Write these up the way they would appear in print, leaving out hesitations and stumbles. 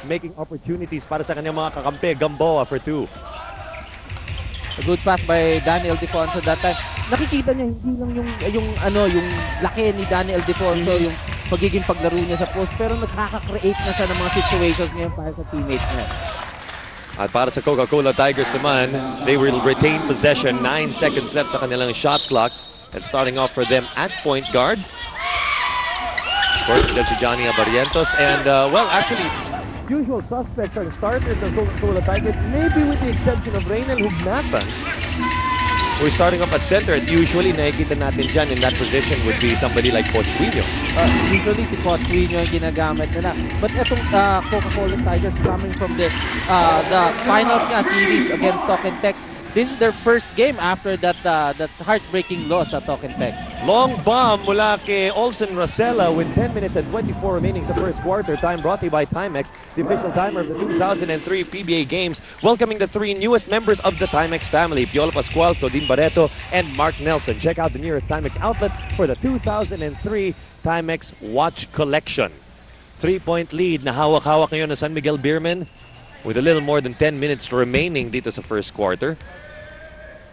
making opportunities para sa kanyang mga kakampi. Gamboa for 2. A good pass by Danny Ildefonso that time. Nakikita niya hindi lang yung laki ni Danny Ildefonso, yung pagiging paglaro niya sa post, pero nakaka-create na siya ng mga situations ngayon para sa teammates niya. At para sa Coca-Cola Tigers naman, they will retain possession. 9 seconds left sa kanilang shot clock. And starting off for them at point guard. Of course, dyan si Johnny Abarientos. And, well, actually, usual suspects are the starters of Coca-Cola Tigers, maybe with the exception of Reynel Hugnatan. We're starting up at center, and usually nakikita natin dyan in that position would be somebody like Pochuino. Usually si Pochuino yung ginagamit nila. But itong Coca-Cola Tigers coming from the finals nga series against Token Tech, this is their first game after that heartbreaking loss at Token Tech. Long bomb mula kay Olsen Rosella with 10 minutes and 24 remaining sa first quarter. Time brought to you by Timex, the official timer of the 2003 PBA Games, welcoming the 3 newest members of the Timex family, Piolo Pascual, Todin Barreto, and Mark Nelson. Check out the nearest Timex outlet for the 2003 Timex Watch Collection. 3-point lead na hawak-hawak ngayon ng San Miguel Beermen with a little more than 10 minutes remaining dito sa first quarter.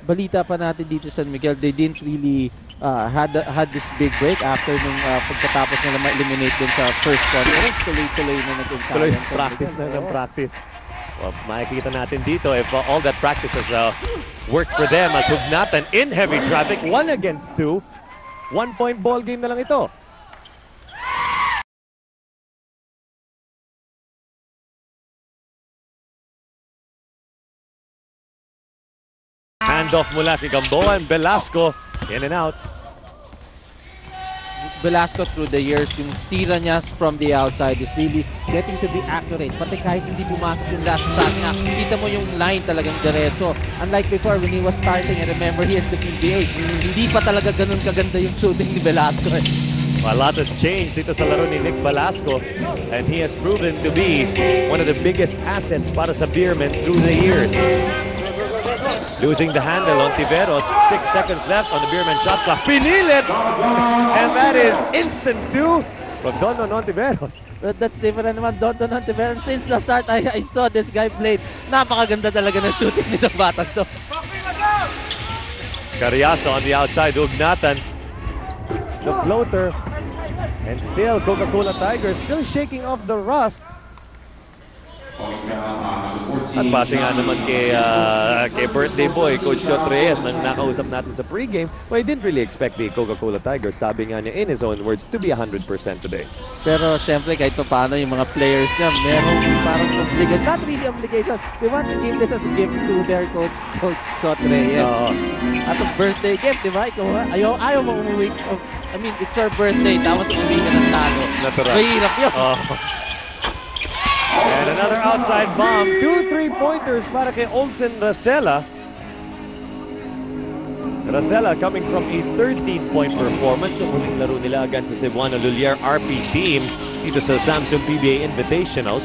Balita pa natin dito sa San Miguel, they didn't really had this big break after nung pagkatapos nila ma-eliminate dun sa first conference. Tuloy-tuloy na Tuloy practice na ng practice. Well, makikita natin dito if all that practice has worked for them as Hugnatan in heavy traffic. 1 against 2. 1-point ball game na lang ito. Handoff mula si Gamboa and Velasco in and out. Velasco through the years, yung tira niya from the outside is really getting to be accurate. Pati kahit hindi pumasok yung last shot niya, kita mo yung line talagang diretso. Unlike before when he was starting, I remember he is the PBA, hindi pa talaga ganun kaganda yung shooting ni Velasco. A lot has changed dito sa laro ni Nick Velasco, and he has proven to be one of the biggest assets para sa Beermen through the years. Losing the handle on Tiveros. 6 seconds left on the Beerman shot clock. Pinilit! And that is instant 2 from Don Tiveros. But that's different naman, Don Tiveros. Since the start, I saw this guy play. Napakaganda talaga ng shooting nitong batang to. Carriazo on the outside. Hugnatan. The floater. And still, Coca-Cola Tigers still shaking off the rust. At base nga naman kay birthday boy, Coach Jot Reyes, nang nakausap natin sa pregame, well, he didn't really expect the Coca-Cola Tigers, sabi nga niya in his own words, to be 100% today. Pero siyempre kahit pa paano yung mga players niya, merong parang obligation, not really obligation, they want to give this as a gift to their coach Jot Reyes. At a birthday gift, di ba? Ayaw mo umuwi, I mean, it's your birthday, tapos umuwi ka ng talo. Natural. Mahirap yun. And another outside bomb. 2 3-pointers para kay Olsen Rosella. Rosella coming from a 13-point performance sa huling laro nila against the Cebuano Lulier RP team dito sa Samsung PBA Invitationals.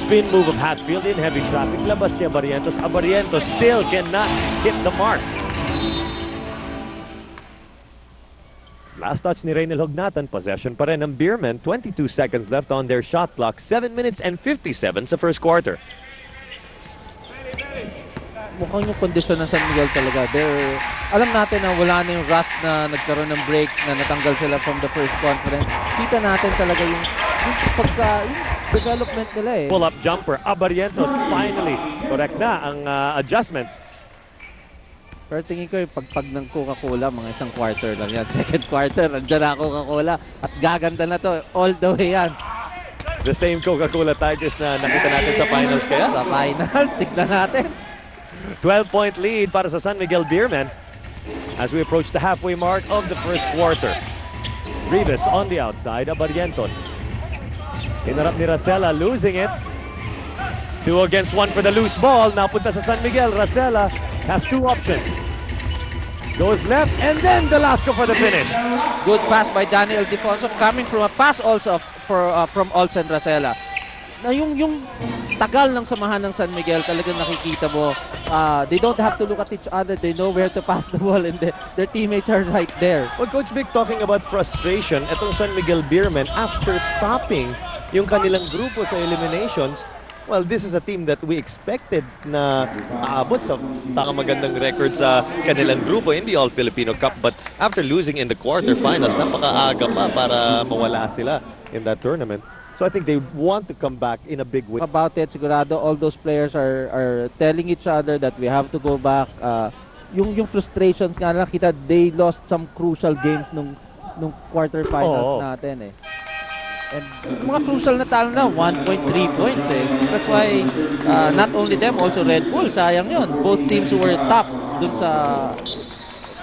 Spin move of Hatfield in heavy traffic. Labas kay Abarientos. Abarientos still cannot hit the mark. Last touch ni Reynel Hugnatan, possession pa rin ng Beermen. 22 seconds left on their shot clock. 7 minutes and 57 sa first quarter. Mukhang yung kondisyon ng San Miguel talaga. Alam natin na wala na yung rust na nagkaroon ng break, na natanggal sila from the first conference. Kita natin talaga yung development nila eh. Pull-up jumper. Abarientos finally. Correct na ang adjustments. Pero tingin ko yung pagpag ng Coca-Cola, mga isang quarter lang yan. Second quarter, andyan na Coca-Cola at gaganda na to. All the way yan. The same Coca-Cola Tigers na nakita natin sa finals kaya? Sa finals, tignan natin. 12-point lead para sa San Miguel Beermen as we approach the halfway mark of the first quarter. Rivas on the outside, Abarientos. Hinarap ni Rosella, losing it. 2 against 1 for the loose ball. Napunta sa San Miguel. Rosella has 2 options. Goes left and then Velasco for the finish. Good pass by Daniel Ildefonso coming from a pass also from Olsen Rosella. Na yung tagal ng samahan ng San Miguel, talagang nakikita mo, they don't have to look at each other. They know where to pass the ball and their teammates are right there. Well, Coach Vic, talking about frustration, itong San Miguel Beermen, after topping yung kanilang grupo sa eliminations, well, this is a team that we expected na aabot sa magandang record sa kanilang grupo in the All-Filipino Cup. But after losing in the quarterfinals, napakaaga pa para mawala sila in that tournament. So I think they want to come back in a big way. About it, sigurado all those players are telling each other that we have to go back. Yung frustrations nga nakita, they lost some crucial games nung quarterfinals natin eh. And mga crucial na talo na, 1.3 points eh. That's why not only them, also Red Bull, sayang yun. Both teams were top dun sa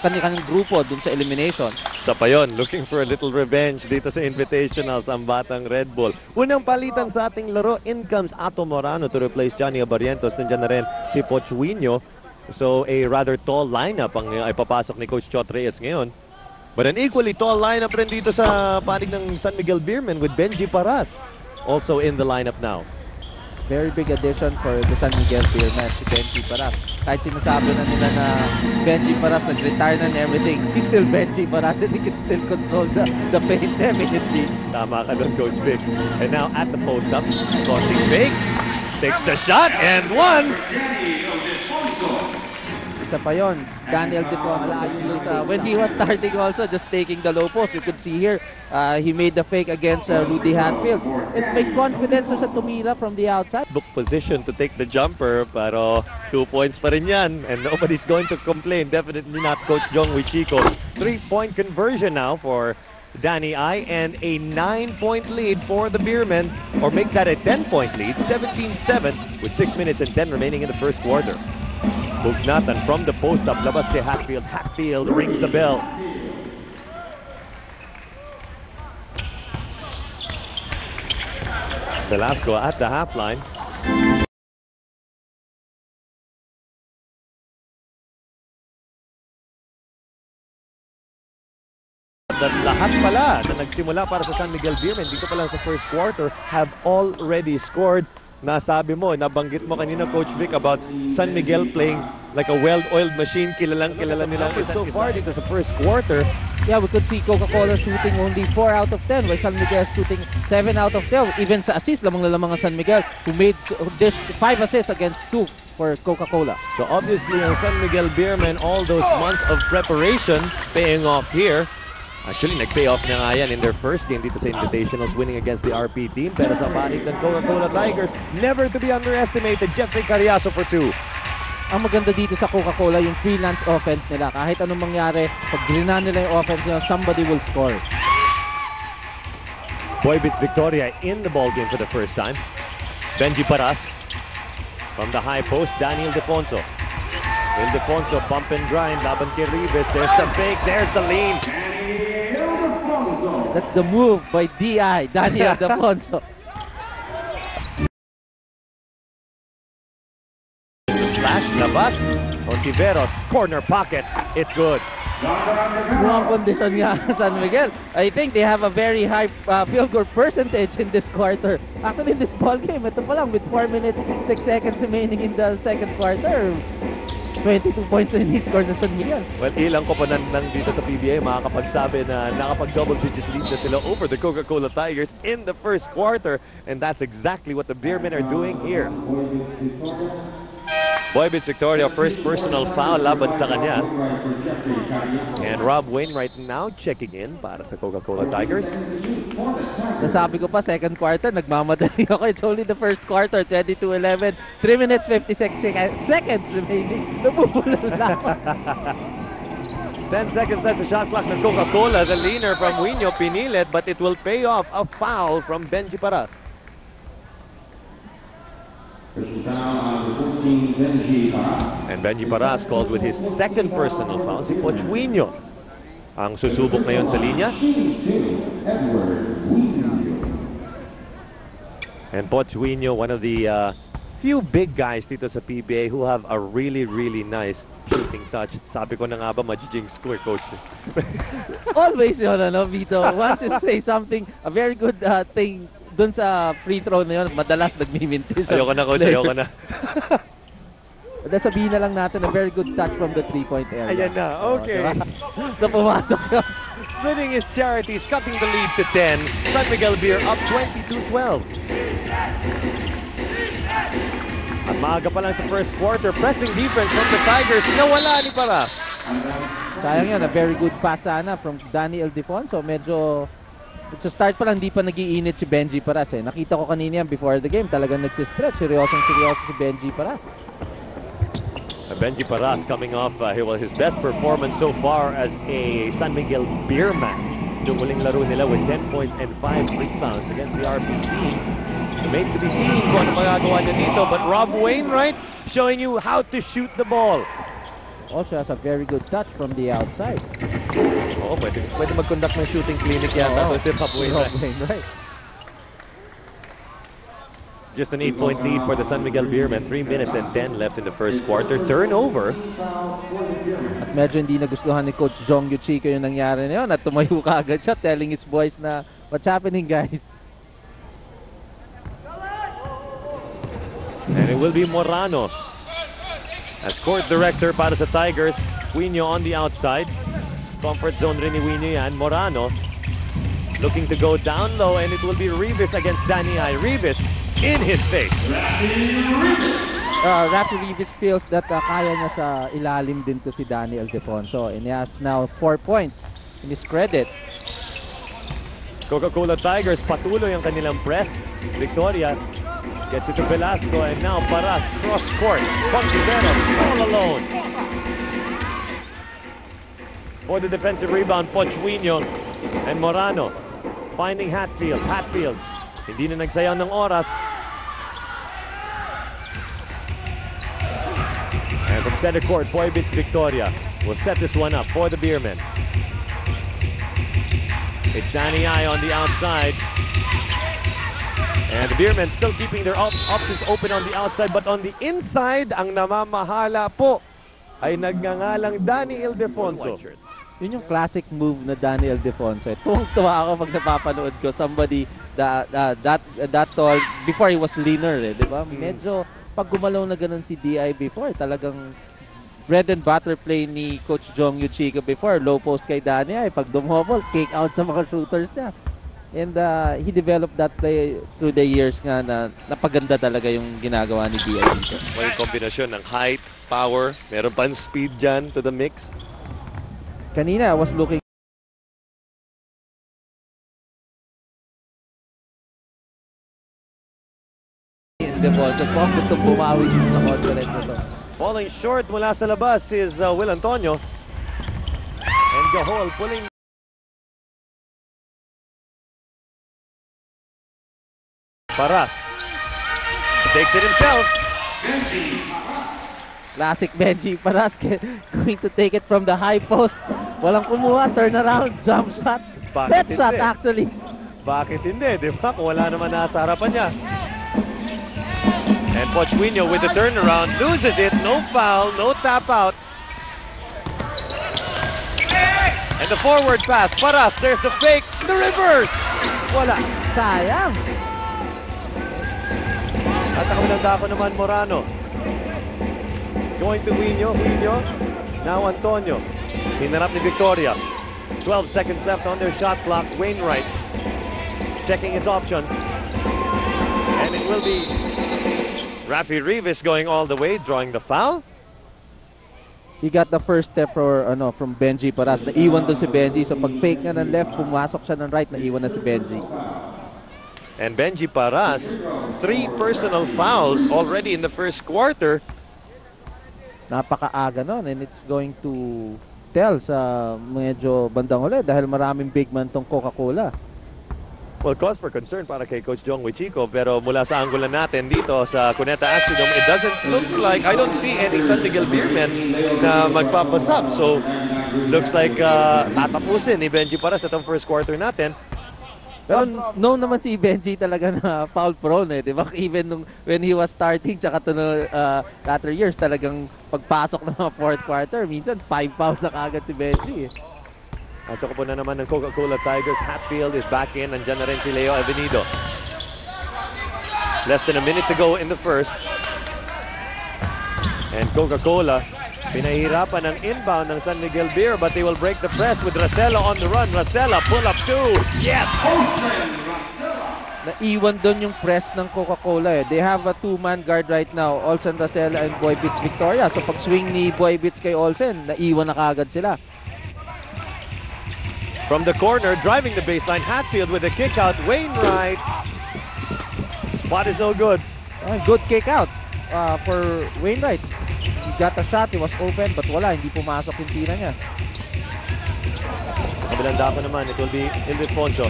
kanilang grupo, dun sa elimination. Sa pa yun, looking for a little revenge dito sa Invitationals ang batang Red Bull. Unang palitan sa ating laro, in comes Ato Morano to replace Johnny Abarientos. Nandiyan na rin si Pochuino. So a rather tall lineup ang ipapasok ni Coach Chot Reyes ngayon. But an equally tall lineup rin dito sa panig ng San Miguel Beermen with Benjie Paras also in the lineup now. Very big addition for the San Miguel Beermen, si Benjie Paras. Kahit sinasabi na nila na Benjie Paras nag-retire na and everything, he's still Benjie Paras and he can still control the paint definitely. Tama ka doon, Coach Vic. And now at the post-up, crossing fake, takes the shot and one! Isa pa yun, Daniel Defonso, when he was starting also, just taking the low post. You could see here, he made the fake against Rudy Hatfield. It may confidence sa tumira from the outside. Book position to take the jumper, pero 2 points pa rin yan. And nobody's going to complain. Definitely not Coach Jong Wichico. 3-point conversion now for Danny I, and a 9-point lead for the Beermen, or make that a 10-point lead, 17-7 with 6 minutes and 10 remaining in the first quarter. Bugnatan from the post-up, labas kay Hatfield. Hatfield rings the bell. Velasco at the half line. Lahat pala na nagsimula para sa San Miguel Beermen dito pala sa first quarter have already scored. Nasabi mo, nabanggit mo kanina, Coach Vic, about San Miguel playing like a well-oiled machine. Kilala nila so far dito sa first quarter. Yeah, we could see Coca-Cola shooting only 4 out of 10, while San Miguel shooting 7 out of 10. Even sa assist, lamang ang San Miguel, who made 5 assists against 2 for Coca-Cola. So obviously, ang San Miguel Beermen, all those months of preparation paying off here. Actually, nag-pay off na nga yan in their first game dito sa Invitationals, winning against the RP team. Pero sa panig ng Coca-Cola Tigers, never to be underestimated, Jeffrey Carriazo for 2. Ang maganda dito sa Coca-Cola, yung freelance offense nila. Kahit anong mangyari, pag grina nila yung offense nila, somebody will score. Boybits Victoria in the ballgame for the first time. Benjie Paras from the high post, Daniel Defonso. Will Defonso bump and grind, laban kay Ribes. There's the fake, there's the lean. That's the move by DI, Daniel Defonso. Slash, labas. Ontiveros, corner pocket. It's good. Mukhang kondisyon nga San Miguel. I think they have a very high field goal percentage in this quarter. Actually, in this ball game, ito pa lang with 4 minutes, 6 seconds remaining in the second quarter. 22 points na ni-score ng San Miguel. Well, ilang koponan dito sa PBA makakapagsabi na nakapag-double-digit lead na sila over the Coca-Cola Tigers in the first quarter. And that's exactly what the Beermen are doing here. Boybits Victoria, first personal foul laban sa kanya. And Rob Wainwright now checking in para sa Coca-Cola Tigers. Nasabi ko pa, second quarter, nagmamadali ako. It's only the first quarter, 22-11. 3 minutes, 56 seconds remaining. Nabubulol na ako. 10 seconds left the shot clock ng Coca-Cola. The leaner from Wino pinilit, but it will pay off a foul from Benjie Paras. And Benjie Paras called with his second personal foul, si Pochuino ang susubok ngayon sa linya. And Pochuino, one of the few big guys dito sa PBA who have a really nice shooting touch. Sabi ko na nga ba, majijinx ko Coach. Always yun, Vito. Once you say something, a very good thing, dun sa free throw na yun, madalas nagmimintis. Ayoko na, Coach. Ayoko na. Sabihin na lang natin, a very good touch from the 3-point area. Ayan na. Okay. So pumasok yun. splitting his charities, cutting the lead to 10. San Miguel Beer up 22-12. At maaga pa lang sa first quarter, pressing defense from the Tigers, nawala ni Paras. Sayang yan, a very good pass sana from Danny Ildefonso. Medyo sa start pa lang, di pa nag-iinit si Benjie Paras eh. Nakita ko kanina yan before the game, talagang nagsistretch. Seryoso si Benjie Paras. Benjie Paras coming off his best performance so far as a San Miguel Beerman. Yung muling laro nila with 10 points and 5 rebounds against the RPC. Remains to be seen kung ano magagawa niya dito. But Rob Wainwright showing you how to shoot the ball. Also has a very good touch from the outside. Oo, pwede mag-conduct ng shooting clinic yata. Si Rob Wainwright. Just an 8-point lead for the San Miguel Beermen. 3 minutes and 10 left in the first quarter. Turnover. At medyo hindi nagustuhan ni Coach Jong Yuchiko yung nangyari na yun. At tumayo ka agad siya telling his boys na, what's happening guys? And it will be Morano as court director para sa Tigers. Quino on the outside. Comfort zone rin ni Quino yan. Morano looking to go down low, and it will be Rivas against Danny I. Rivas in his face. Rafi Rivas feels that kaya niya sa ilalim din to si Danny Ildefonso, and he has now 4 points in his credit. Coca-Cola Tigers patuloy ang kanilang press. Victoria gets it to Velasco, and now Paras cross court. Contiveros all alone. For the defensive rebound, Pochuino and Morano finding Hatfield. Hatfield hindi na nagsayang ng oras. And from center court, Boybits Victoria will set this one up for the Beermen. It's Danny I on the outside. And the Beermen still keeping their options open on the outside, but on the inside, ang namamahala po ay nagngangalang Danny Ildefonso. Yun yung classic move na Danny Ildefonso. Tuwang-tuwa ako pag napapanood ko somebody that tall before he was leaner eh, di ba? Medyo pag gumalaw na ganun si DI before, talagang bread and butter play ni Coach Jong Yuchiko before. Low post kay Danny ay pag dumobol, kick out sa mga shooters niya. And he developed that play through the years nga na napaganda talaga yung ginagawa ni DI dito. May kombinasyon ng height, power, meron pa speed dyan to the mix. Kanina, I was looking Ildefonso po ang gustong bumawi dito sa conference nito. Falling short mula sa labas is Will Antonio. And Gahol pulling. Paras takes it himself. Classic Benjie Paras going to take it from the high post. Walang kumuha, turn around, jump shot. Set shot actually. Bakit hindi? Di ba? Kung wala naman nasa harapan niya. And Pochuino with the turnaround loses it. No foul, no tap out. And the forward pass. Paras, there's the fake. The reverse. Wala. Sayang. At ang dako naman Morano. Going to Quino. Now Antonio. Hinarap ni Victoria. 12 seconds left on their shot clock. Wainwright checking his options. And it will be Rafi Rivas going all the way, drawing the foul. He got the first step from Benjie Paras. Naiwan doon si Benjie. So pag fake na ng left, pumasok siya ng right, naiwan na si Benjie. And Benjie Paras, 3 personal fouls already in the first quarter. Napakaaga nun, and it's going to tell sa medyo bandang uli dahil maraming big man tong Coca-Cola. Well, cause for concern para kay Coach Jong Yuchiko, pero mula sa anggulan natin dito sa Cuneta Astrodome, it doesn't look like, I don't see any San Miguel Beermen na magpapasab. So, looks like tatapusin ni Benjie Paras itong first quarter natin. Pero no naman si Benjie talaga na foul prone eh, di ba? Even when he was starting tsaka to latter years, talagang pagpasok ng mga fourth quarter, minsan 5 fouls na kagad si Benjie eh. At saka po na naman ng Coca-Cola Tigers. Hatfield is back in. Nandiyan na rin si Leo Avenido. Less than a minute to go in the first. And Coca-Cola Pinahirapan ang inbound ng San Miguel Beer, but they will break the press with Rosella on the run. Rosella, pull up two. Yes! Naiwan doon yung press ng Coca-Cola eh. They have a two-man guard right now, Olsen Rosella and Boybits Victoria. So pag swing ni Boybits kay Olsen, naiwan na kagad sila. From the corner, driving the baseline, Hatfield with a kick out. Wainwright. Spot is no good. Good kick out for Wainwright. He got a shot, he was open, but wala, hindi pumasok yung tira niya. Kabilang dako naman, it will be Ildefonso.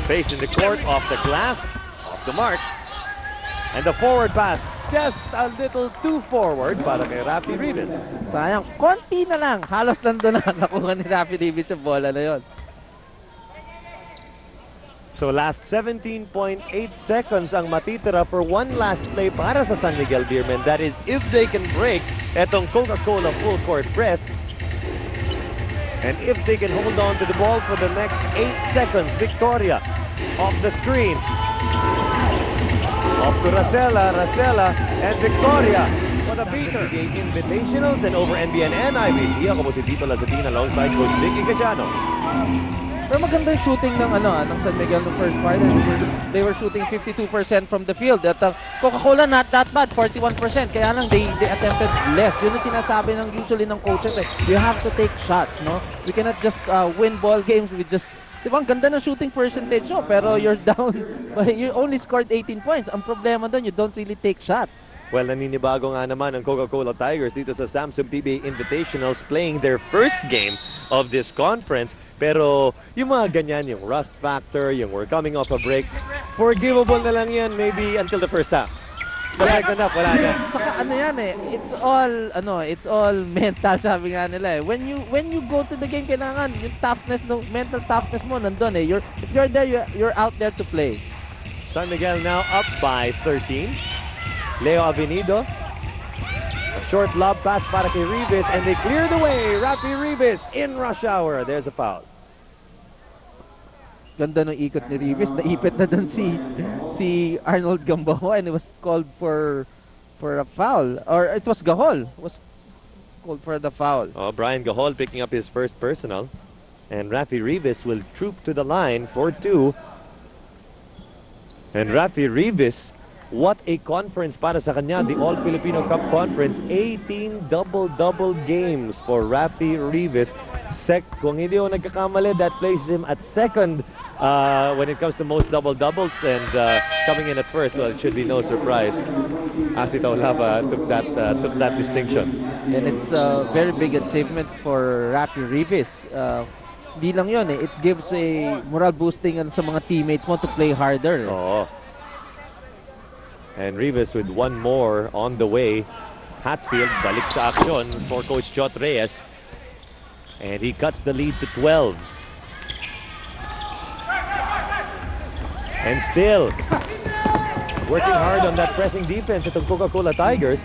Face in the court, off the glass, off the mark. And the forward pass, just a little too forward para kay Rafi Rivas. Sayang, konti na lang. Halos nandun na nakuha ni Rafi Rivas yung bola na yun. So last 17.8 seconds ang matitira for one last play para sa San Miguel Beermen. That is if they can break etong Coca-Cola full court press. And if they can hold on to the ball for the next 8 seconds. Victoria off the screen. Off to Rosella, and Victoria for the beater. PBA Invitationals and over NBN and IBC. Ako po si Tito Lazatina alongside Coach Vicky Cachano. Pero maganda yung shooting ng ng San Miguel no first quarter. They were shooting 52% from the field. At Coca-Cola not that bad, 41%. Kaya lang they attempted less. Yun yung sinasabi ng usually ng coaches eh. You have to take shots, no? We cannot just win ball games with just diba, ang ganda ng shooting percentage nyo, pero you're down, you only scored 18 points. Ang problema doon, you don't really take shots. Well, naninibago nga naman ang Coca-Cola Tigers dito sa Samsung PBA Invitationals playing their first game of this conference. Pero yung mga ganyan, yung rust factor, yung we're coming off a break, forgivable na lang yan maybe until the first half. Sa second half, wala na. Saka ano yan eh, it's all mental, sabi nga nila eh. When you go to the game, kailangan yung toughness, mental toughness mo nandun eh. If you're there, you're out there to play. San Miguel now up by 13. Leo Avenido. A short lob pass para kay Rivas, and they clear the way. Rafi Rivas in rush hour. There's a foul. Ganda ng ikot ni Rivas. Naipit na dun si Arnold Gamboa, and it was called for a foul. Or it was Gahol. Was called for the foul. Oh, Brian Gahol picking up his first personal. And Rafi Rivas will troop to the line for two. And Rafi Rivas, what a conference para sa kanya, the All-Filipino Cup Conference. 18 double-double games for Rafi Rivas. Kung hindi ako nagkakamali, that places him at second when it comes to most double-doubles, and coming in at first, well, it should be no surprise. Asito Lava took that distinction. And it's a very big achievement for Rafi Rivas. Di lang yun eh, it gives a moral boosting sa mga teammates mo to play harder. Oh. And Rivas with one more on the way. Hatfield balik sa aksyon for Coach Chot Reyes. And he cuts the lead to 12. And still working hard on that pressing defense itong Coca-Cola Tigers.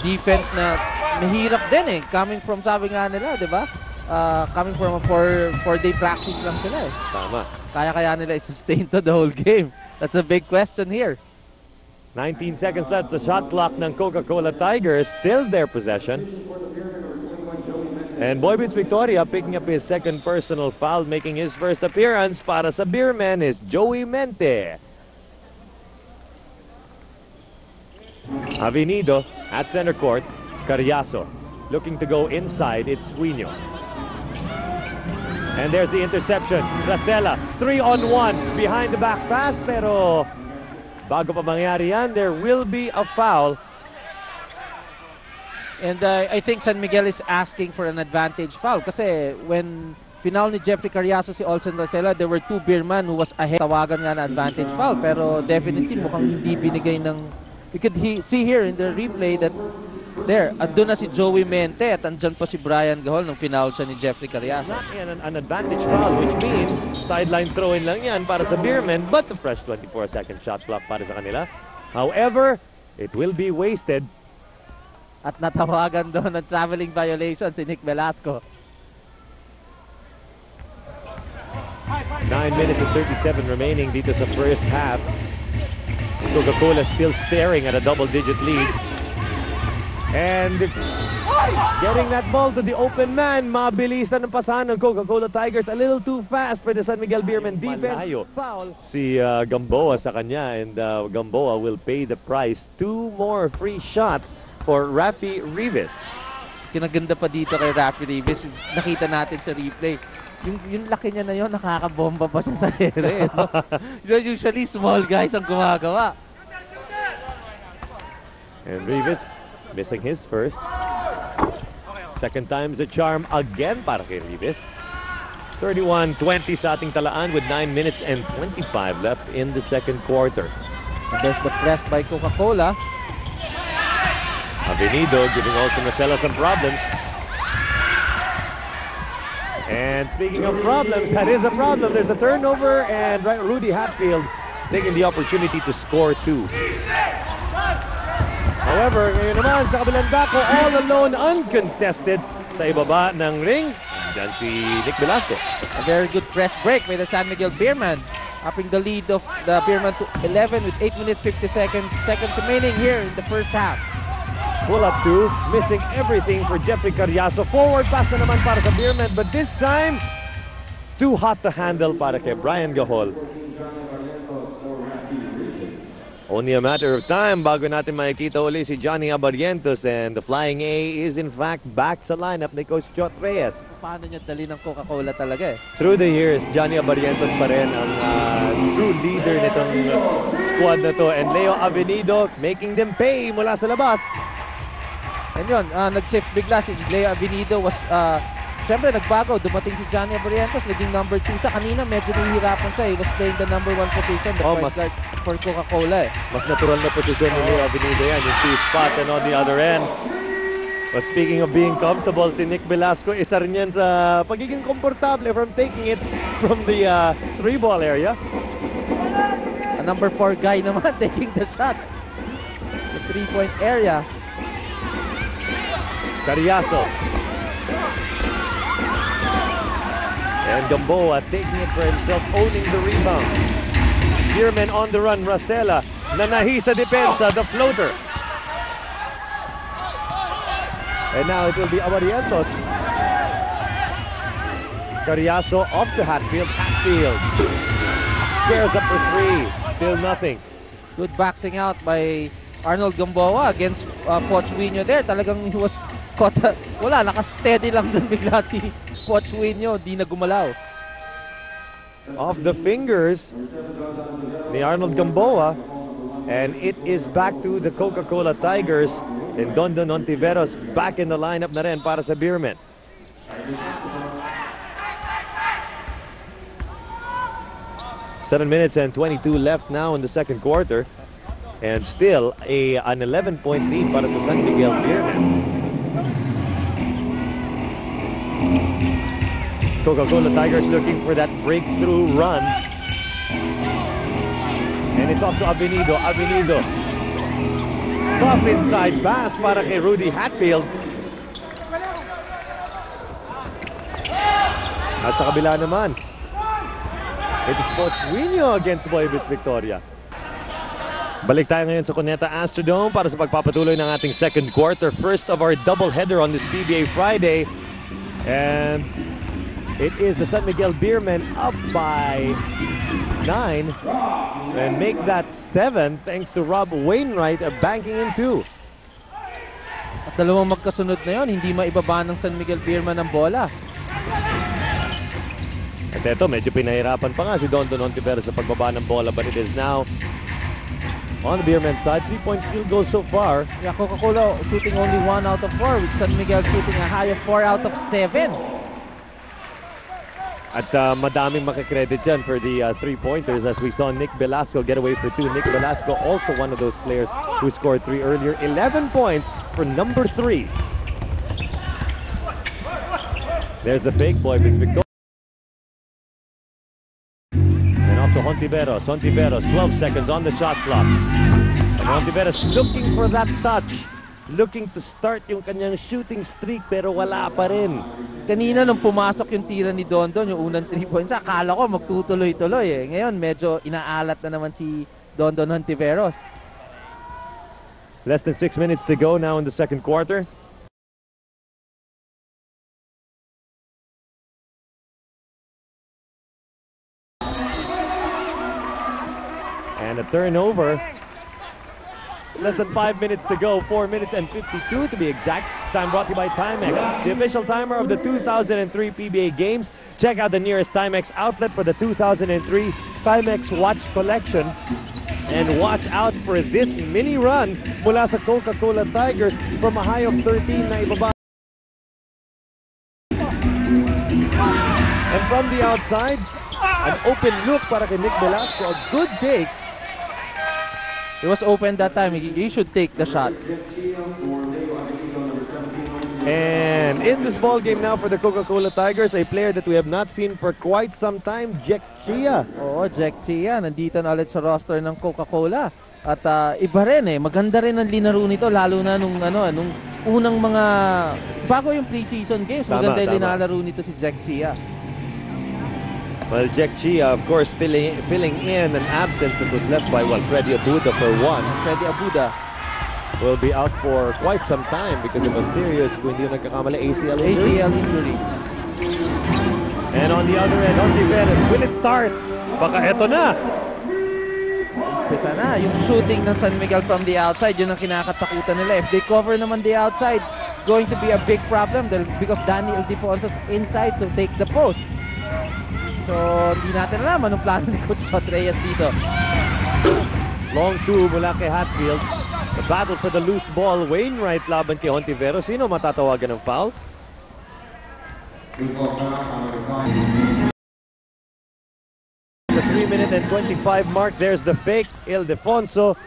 Defense na mahirap din eh, coming from, sabi nga nila, di ba? Coming from a four-day practice lang sila eh. Tama. Kaya nila i-sustain to the whole game. That's a big question here. 19 seconds left, the shot clock ng Coca-Cola Tigers, still their possession. And Boybits Victoria picking up his second personal foul, making his first appearance para sa Beermen is Joey Mente. Avenido at center court. Carriazo looking to go inside. It's Sueño. And there's the interception. Rosella, 3-on-1 behind the back pass, pero bago pa mangyari yan, there will be a foul. And I think San Miguel is asking for an advantage foul kasi when final ni Jeffrey Carriazo si Olsen Rosella, there were two Beerman who was ahead. Tawagan nga na advantage foul, pero definitely mukhang hindi binigay ng... You could see here in the replay that there, andun na si Joey Mente at andyan pa si Brian Gahol nung final siya ni Jeffrey Carriazo. Not an advantage foul, which means sideline throw-in lang yan para sa Beermen, but the fresh 24-second shot clock para sa kanila. However, it will be wasted. At natawagan doon ng traveling violation si Nick Velasco. 9 minutes and 37 remaining dito sa first half. Coca-Cola still staring at a double-digit lead. And getting that ball to the open man, mabilisan ang pasahan ng Coca-Cola Tigers. A little too fast for the San Miguel Beermen defense. Foul. Si Gamboa sa kanya, and Gamboa will pay the price. 2 more free shots for Rafi Rivas. Kinaganda pa dito kay Rafi Rivas. Nakita natin sa replay. Yung laki niya na yun, nakakabomba pa siya sa ere. No? Usually, small guys ang gumagawa. And Rivas missing his first. Second time's a charm again para kay Rivas. 31-20 sa ating talaan with 9 minutes and 25 left in the second quarter. And there's the press by Coca-Cola. Avenido giving also Marcela some problems. And speaking of problems, that is a problem. There's a turnover, and Rudy Hatfield taking the opportunity to score 2. However, ngayon naman sa kabilang dako, all alone, uncontested sa ibaba ng ring. Diyan si Nick Velasco. A very good press break by the San Miguel Beermen, upping the lead of the Beermen to 11 with 8 minutes 50 seconds remaining here in the first half. Pull up 2, missing everything for Jeffrey Carriazo. Forward pass na naman para sa Beermen, but this time, too hot to handle para kay Brian Gahol. Only a matter of time bago natin makikita uli si Johnny Abarientos, and the Flying A is in fact back sa lineup ni Coach Jot Reyes. Paano niya dali ng Coca-Cola talaga eh? Through the years, Johnny Abarientos pa rin ang true leader nitong squad na to, and Leo Avenido making them pay mula sa labas. And yun, nag-shift bigla si Leo Avenido. Siyempre nagbago, dumating si Johnny Abarientos, naging number 2 siya. Kanina medyo nahihirapan siya, he was playing the number 1 position, the point guard for Coca-Cola eh. Mas natural na posisyon ni Leo Avenido yan, yung 2 spot, and on the other end. But speaking of being comfortable, si Nick Velasco, isa rin yan sa pagiging komportable from taking it from the 3-ball area. A number 4 guy naman taking the shot. The 3-point area. Carriazo. And Gamboa taking it for himself, owning the rebound. Beermen on the run, Racela. Nanahi sa depensa, the floater. And now it will be Abarientos. Carriazo off to Hatfield. Hatfield squares up for 3. Still nothing. Good boxing out by Arnold Gamboa against Pochuino there. Talagang he was caught. Wala, naka-steady lang dun bigla si Pochuino. Di na gumalaw. Off the fingers ni Arnold Gamboa. And it is back to the Coca-Cola Tigers. And Dondon Ontiveros back in the lineup na rin para sa Beermen. Seven minutes and 22 left now in the second quarter. And still an 11-point lead para sa San Miguel Beermen. Coca-Cola Tigers looking for that breakthrough run. And it's off to Avenido. Avenido. Tough inside pass para kay Rudy Hatfield. At sa kabila naman, it's Pochuino against Boybits Victoria. Balik tayo ngayon sa Cuneta Astrodome para sa pagpapatuloy ng ating second quarter. First of our doubleheader on this PBA Friday. And it is the San Miguel Beermen up by 9 and make that 7 thanks to Rob Wainwright banking in 2. At dalawang magkasunod na yon, hindi maibaba ng San Miguel Beermen ang bola. At eto, medyo pinahirapan pa nga si Dondon Ontiveros sa pagbaba ng bola, but it is now on the Beermen side. 3-point field goal so far. Yeah, Coca-Cola shooting only 1 out of 4 with San Miguel shooting a high of 4 out of 7. At madaming makikredit dyan for the 3-pointers as we saw Nick Velasco get away for 2. Nick Velasco also one of those players who scored 3 earlier. 11 points for number 3. There's the fake boy, Miss Victoria. And off to Hontiveros. Hontiveros, 12 seconds on the shot clock. And Hontiveros looking for that touch. looking to start yung kanyang shooting streak pero wala pa rin. Kanina nung pumasok yung tira ni Dondon, yung unang 3 points, akala ko magtutuloy-tuloy eh. Ngayon medyo inaalat na naman si Dondon Hontiveros. Less than 6 minutes to go now in the second quarter. And a turnover. Less than 5 minutes to go, 4 minutes and 52 to be exact. Time brought to you by Timex, the official timer of the 2003 PBA games. Check out the nearest Timex outlet for the 2003 Timex Watch Collection. And watch out for this mini run mula sa Coca-Cola Tigers from a high of 13 na ibaba. And from the outside, an open look para kay Nick Velasco. A good take. It was open that time. He should take the shot. And in this ball game now for the Coca-Cola Tigers, a player that we have not seen for quite some time, Jack Chia. Oo, Jack Chia. Nandito na ulit sa roster ng Coca-Cola. At iba rin eh. Maganda rin ang linaro nito, lalo na nung unang mga bago yung preseason games. Maganda yung linalaro nito si Jack Chia. Well, Jack Chia, of course, filling in an absence that was left by, Freddy Abuda for one. Freddy Abuda will be out for quite some time because of a serious, kung hindi nagkakamali, ACL injury. And on the other end, Hontiveros, will it start? Baka eto na! Umpisa na. Yung shooting ng San Miguel from the outside, yun ang kinakatakutan nila. If they cover naman the outside, going to be a big problem because Daniel Defonso's inside to take the post. So, hindi natin alam anong plano ni Coach Reyes dito. Long two mula kay Hatfield. The battle for the loose ball. Wainwright laban kay Hontiveros. Sino matatawagan ng foul? The 3-minute and 25 mark. There's the fake. Ildefonso.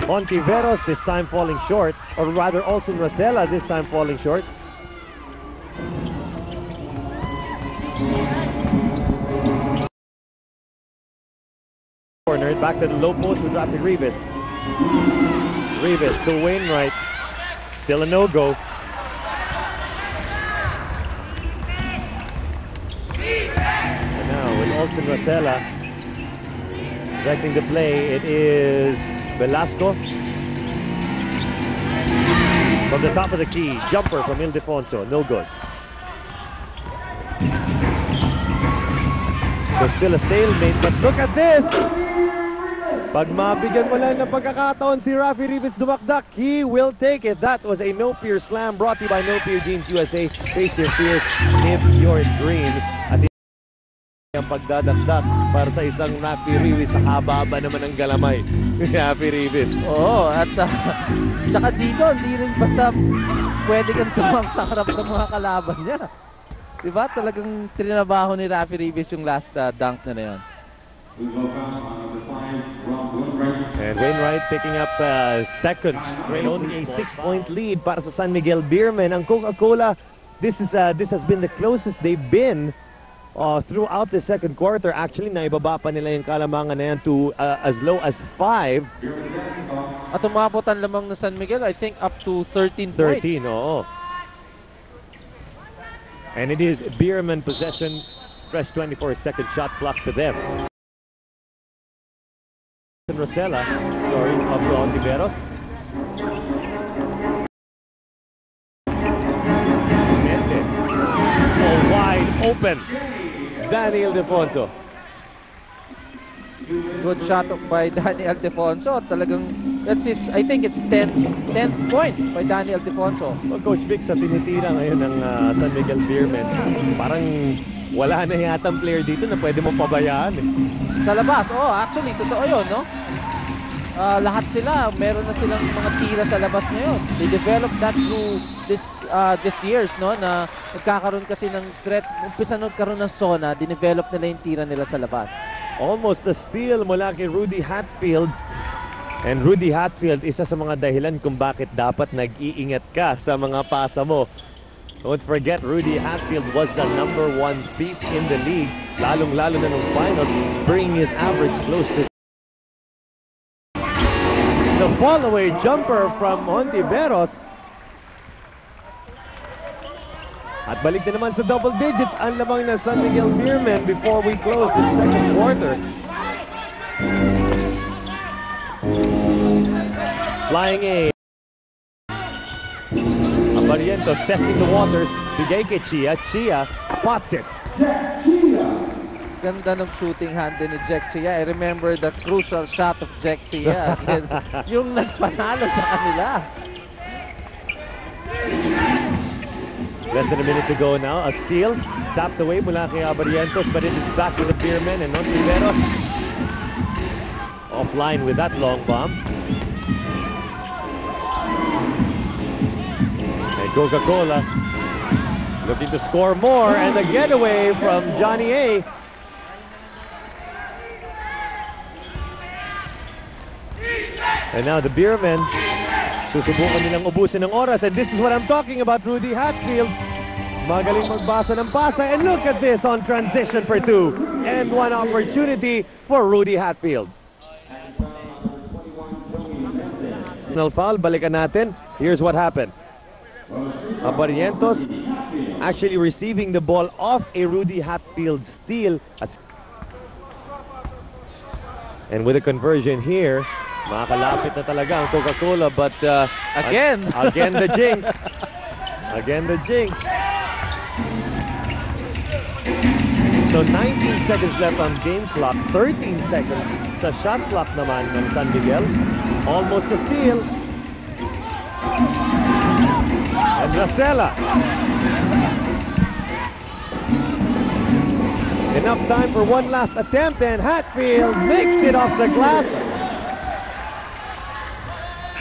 Hontiveros this time falling short. Or rather, Olsen Rosella this time falling short. Corner, back to the low post with Rafi Rivas. Rivas to Wainwright. Still a no-go. And now with Olsen Rosella directing the play, it is Velasco. From the top of the key, jumper from Ildefonso, no good. So still a stalemate, but look at this! Pag mabigyan mo lang ng pagkakataon si Rafi Rivas dumakdak, he will take it. That was a No Fear slam brought to you by No Fear Jeans USA. Face your fears, live your dreams. At ang pagdadakdak para sa isang Rafi Rivas, sa haba-haba naman ng galamay. Rafi Rivas. Oo, at saka dito, hindi rin basta pwede kang tumang sa harap ng mga kalaban niya. Diba? Talagang trinabaho ni Rafi Rivas yung last dunk na yun. And Wainwright picking up second straight, only a 6-point lead para sa San Miguel Beermen. Ang Coca-Cola, this has been the closest they've been throughout the second quarter. Actually, naibaba pa nila yung kalamangan na yan to as low as 5. At umabot ang lamang na San Miguel, I think up to 13 points. 13, oo. And it is Beerman possession. Fresh 24-second shot clock to them. Rosella, sorry, of Hontiveros. Oh, wide open. Daniel Defonso. Good shot by Daniel Defonso. Talagang, I think it's 10th point by Daniel Defonso. Well, Coach Vic, sa tinitira ngayon ng San Miguel Beermen, parang wala na yatang player dito na pwede mong pabayaan eh. Sa labas, actually, totoo yun, no? Lahat sila, meron na silang mga tira sa labas ngayon. They developed that through this years, no? Na nagkakaroon kasi ng threat, umpisa nagkaroon ng zona, dinevelop nila yung tira nila sa labas. Almost a steal mula kay Rudy Hatfield. And Rudy Hatfield, isa sa mga dahilan kung bakit dapat nag-iingat ka sa mga pasa mo. Don't forget, Rudy Hatfield was the #1 thief in the league, lalong-lalo na nung finals, bringing his average close to... The fall-away jumper from Hontiveros. At balik na naman sa double digits ang lamang ng San Miguel Beermen before we close the second quarter. Flying A. Barrientos testing the waters. Bigay kay Chia. Chia spots it. Ganda ng shooting hand din ni Jack Chia. I remember the crucial shot of Jack Chia. Yung nagpanalo sa kanila. Less than a minute to go now. A steal. Tapped away mula kay Barrientos, but it is back to the Beermen and Hontiveros. Offline with that long bomb. Coca-Cola looking to score more, and the getaway from Johnny A. And now the Beermen susubukan nilang ubusin ng oras, and this is what I'm talking about. Rudy Hatfield magaling magbasa ng pasa, and look at this on transition for two, and one opportunity for Rudy Hatfield. Foul, balikan natin. Here's what happened. Barrientos actually receiving the ball off a Rudy Hatfield steal. And with a conversion here, makakalapit na talaga ang Coca-Cola, but again the jinx. Again the jinx. So 19 seconds left on game clock, 13 seconds sa shot clock naman ng San Miguel. Almost a steal. And Rosella. Enough time for one last attempt, and Hatfield makes it off the glass.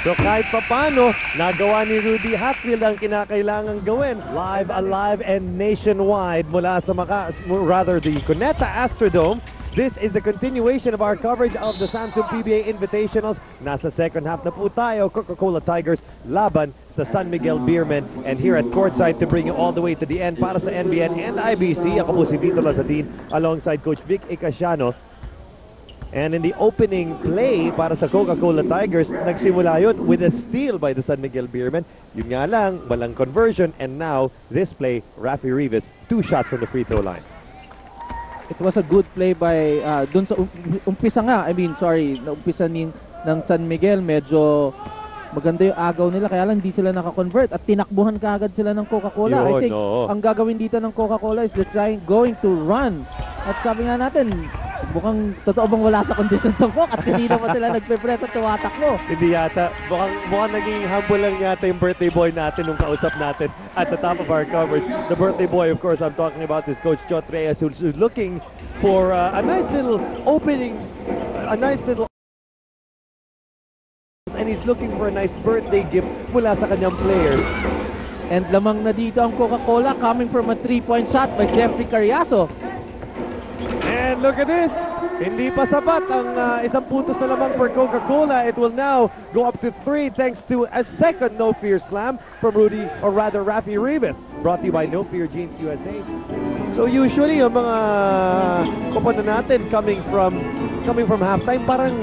So kahit papano, nagawa ni Rudy Hatfield ang kinakailangang gawin. Live, alive, and nationwide mula sa the Cuneta Astrodome. This is the continuation of our coverage of the Samsung PBA Invitationals. Nasa second half na po tayo, Coca-Cola Tigers laban sa San Miguel Beermen. And here at courtside to bring you all the way to the end para sa NBN and IBC, ako po si Vito Lazadin alongside Coach Vic Icasiano. And in the opening play para sa Coca-Cola Tigers, nagsimula yun with a steal by the San Miguel Beermen. Yun nga lang, walang conversion. And now, this play, Rafi Rivas, 2 shots from the free throw line. It was a good play by dun sa umpisa nga, umpisa ng San Miguel, medyo maganda yung agaw nila, kaya lang hindi sila naka-convert at tinakbuhan kaagad sila ng Coca-Cola. I think ang gagawin dito ng Coca-Cola is they're going to run. At sabi nga natin, mukhang totoo bang wala sa condition ng Coke at kanina pa sila nagpe-press at tumatakbo. Hindi yata. Mukhang naging humble lang yata yung birthday boy natin nung kausap natin at the top of our coverage. The birthday boy, of course, I'm talking about is Coach Chot Reyes, who's looking for a nice little opening, and he's looking for a nice birthday gift mula sa kanyang players. And lamang na dito ang Coca-Cola coming from a 3-point shot by Jeffrey Carriazo. And look at this. Hindi pa sapat ang isang puntos na lamang for Coca-Cola. It will now go up to 3 thanks to a second No Fear slam from Rafi Rivas. Brought to you by No Fear Jeans USA. So usually yung mga koponan natin coming from halftime, parang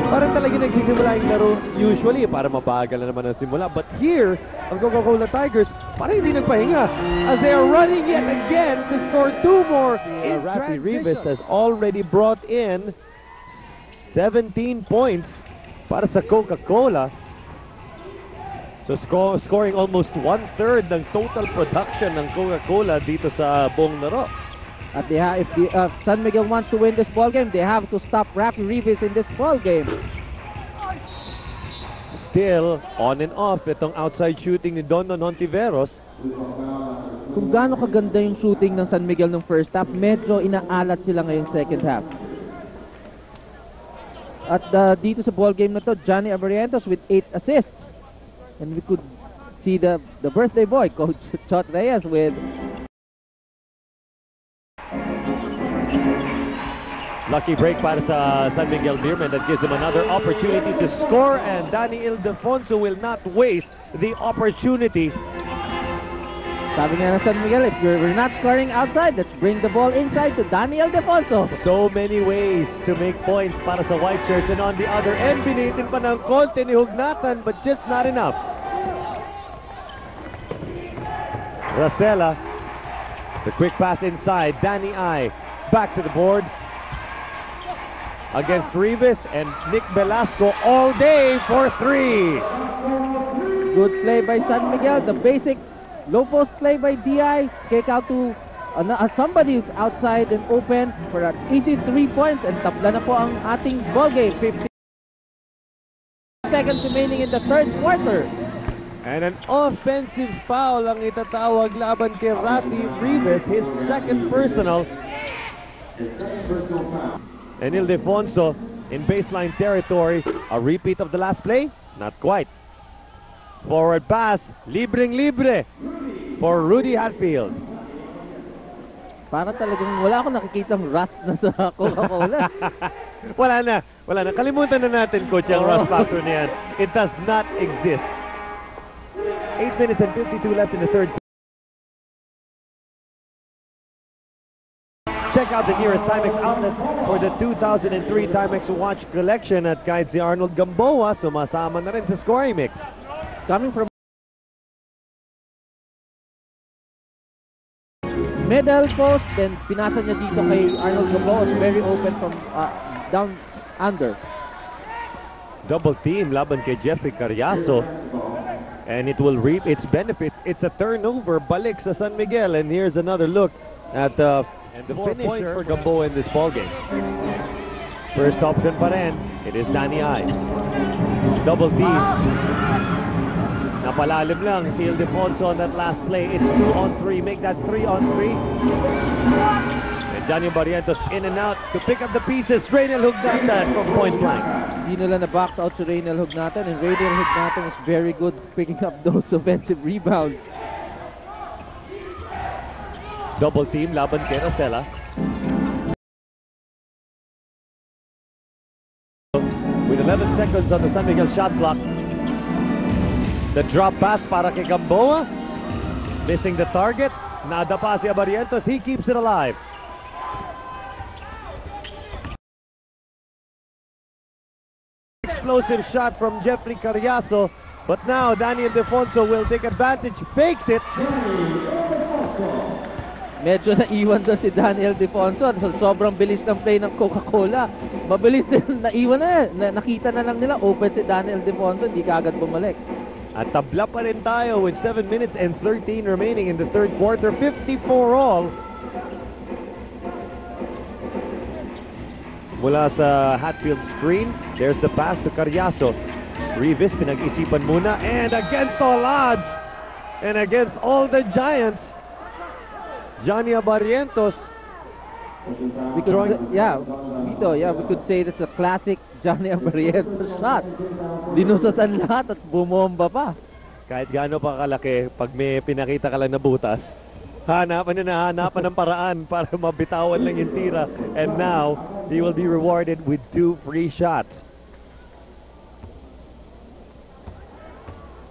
talaga nagsisimula yung laro usually para mabagal na naman ang simula. But here, ang Coca-Cola Tigers parang hindi nagpahinga as they are running yet again to score 2 more. Rafi Rivas has already brought in 17 points para sa Coca-Cola. So scoring almost 1/3 ng total production ng Coca-Cola dito sa buong laro. At if San Miguel wants to win this ball game, they have to stop Rafi Rivas in this ball game. Still on and off itong outside shooting ni Dondon Hontiveros. Kung gaano kaganda yung shooting ng San Miguel ng first half, medyo inaalat sila ngayong second half. At dito sa ball game na to, Johnny Barrientos with 8 assists. And we could see the birthday boy, Coach Chot Reyes, with lucky break para sa San Miguel Beermen that gives him another opportunity to score, and Danny Ildefonso will not waste the opportunity. Sabi nga ng San Miguel, if we're not scoring outside, let's bring the ball inside to Daniel Defonso. So many ways to make points para sa White Shirts, and on the other end, binitin pa ng konti ni Hugnatan, but just not enough. Rosella, the quick pass inside, Danny I, back to the board. Against Rivas, and Nick Velasco all day for 3. Good play by San Miguel, the basic low post play by DI, kick out to somebody who's outside and open for an easy 3 points, and tabla na po ang ating ball game. 50 seconds remaining in the third quarter. And an offensive foul ang itatawag laban kay Rafi Rivas, his second personal. And Ildefonso in baseline territory. A repeat of the last play? Not quite. Forward pass, libreng-libre for Rudy Hatfield. Para talagang wala akong nakikitang rust na sa Coca-Cola. wala na. Kalimutan na natin, Coach, ang rust factor na yan. It does not exist. 8 minutes and 52 left in the third. Check out the nearest Timex outlet for the 2003 Timex Watch Collection at kahit si Arnold Gamboa sumasama na rin sa scoring mix. Coming from middle post, then pinasa niya dito kay Arnold Gamboa, very open from down under. Double team laban kay Jeffrey Carriazo, and it will reap its benefits. It's a turnover, balik sa San Miguel, and here's another look at the points for Gamboa in this ball game. First option pa rin, it is Danny I. Double team. Napalalim lang si Ildefonso on that last play. It's 2-on-3. Make that 3-on-3. And Johnny Barrientos in and out to pick up the pieces. Raynel Hugnatan from point blank. Sino lang na box out si Raynel Hugnatan, and Raynel Hugnatan is very good picking up those offensive rebounds. Double team laban kay Rosella. With 11 seconds on the San Miguel shot clock. The drop pass para kay Gamboa. Missing the target. Nada pa si Barrientos. He keeps it alive. Explosive shot from Jeffrey Carriazo. But now Daniel Defonso will take advantage. Fakes it. Medyo naiwan doon si Daniel Defonso sa sobrang bilis ng play ng Coca-Cola. Mabilis din, naiwan na. Nakita na lang nila, open si Daniel Defonso, hindi kaagad bumalik. At tabla pa rin tayo with 7 minutes and 13 remaining in the third quarter. 54 all. Mula sa Hatfield screen, there's the pass to Carriazo. Rivas pinag-isipan muna, and against all odds and against all the giants, Johnny Barrientos. We could say that's a classic Johnny Barrientos shot. Dinusutan lahat at bumomba pa. Kahit gaano pa kalaki, pag may pinakita ka lang na butas, hanapan ng paraan para mabitawan lang yung tira. And now, he will be rewarded with 2 free shots.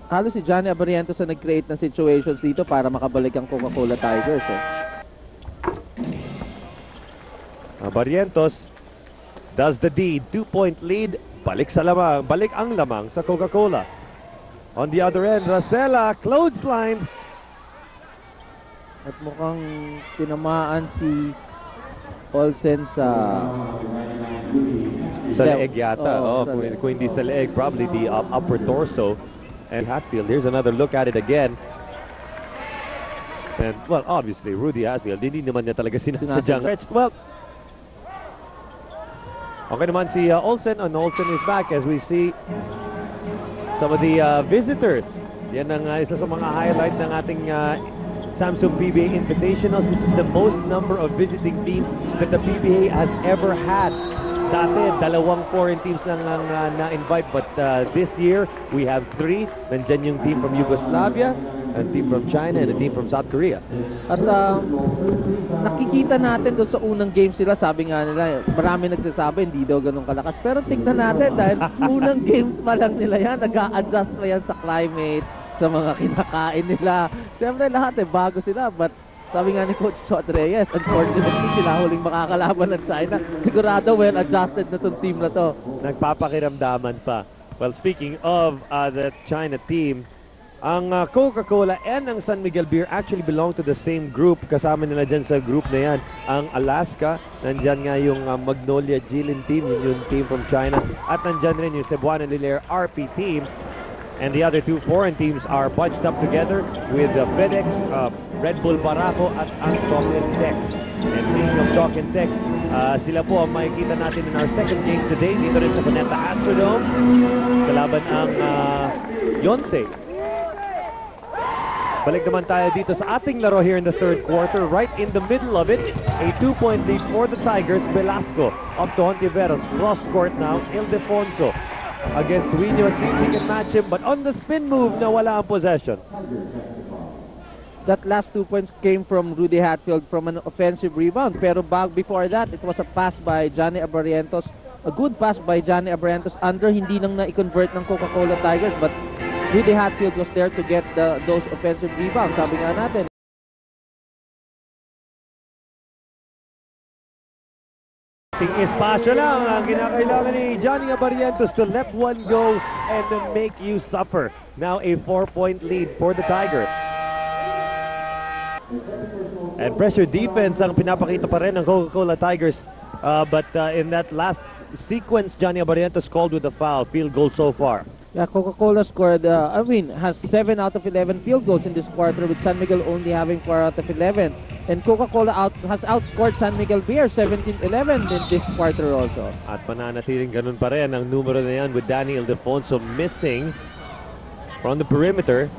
Halos si Johnny Barrientos na nag-create ng situations dito para makabalik ang Coca-Cola Tigers. Barrientos does the deed. 2-point lead. Balik ang lamang sa Coca-Cola. On the other end, Rosella clothesline. At mukhang tinamaan si Olsen sa leeg yata. Kung hindi sa leeg, probably the upper torso. And Hatfield, here's another look at it again. And, well, obviously, Rudy Hatfield, hindi naman niya talaga sinasadyang. Well, okay naman si Olsen, and Olsen is back as we see some of the visitors. Yan ang isa sa mga highlight ng ating Samsung PBA Invitationals. This is the most number of visiting teams that the PBA has ever had. Dati, 2 foreign teams lang ang na-invite, but this year, we have 3. Nandyan yung team from Yugoslavia, a team from China, and a team from South Korea. At nakikita natin doon sa unang game sila, sabi nga nila, marami nagsasabi, hindi daw ganun kalakas. Pero tignan natin, dahil unang games pa lang nila yan, nag-a-adjust pa yan sa climate, sa mga kinakain nila. Siyempre lahat bago sila, but sabi nga ni Coach Chot Reyes, unfortunately sila huling makakalaban ng China. Sigurado well-adjusted na itong team na to. Nagpapakiramdaman pa. Well, speaking of the China team, ang Coca-Cola and ang San Miguel Beer actually belong to the same group. Kasama nila dyan sa group na yan. Ang Alaska, nandyan nga yung Magnolia Jilin team, yung team from China. At nandyan rin yung Cebuana Lilaire RP team. And the other two foreign teams are bunched up together with FedEx, Red Bull Barako at ang Talk and Text. And speaking of Talk and Text, sila po ang makikita natin in our second game today dito rin sa Cuneta Astrodome. Kalaban ang Yonsei. Balik naman tayo dito sa ating laro here in the third quarter. Right in the middle of it, a 2-point lead for the Tigers. Velasco up to Hontiveros. Cross court now, Ildefonso against Duino. He can match him, but on the spin move, nawala ang possession. That last 2 points came from Rudy Hatfield from an offensive rebound. Pero back before that, it was a pass by Johnny Abarrientos. A good pass by Johnny Abarrientos under, hindi nang na-convert ng Coca-Cola Tigers, but Rudy Hatfield was there to get those offensive rebounds. Sabi nga natin, Espasyo lang ang kinakailangan ni Johnny Abarrientos to let one go and then make you suffer. Now a 4-point lead for the Tigers. And pressure defense ang pinapakita pa rin ng Coca-Cola Tigers. But in that last sequence, Johnny Abarrientos called with a foul. Field goal so far. Yeah, Coca-Cola scored, has 7 out of 11 field goals in this quarter, with San Miguel only having 4 out of 11. And Coca-Cola has outscored San Miguel Beer 17-11 in this quarter also. At mananatiling ganun pa rin ang numero na yan with Danny Ildefonso missing from the perimeter.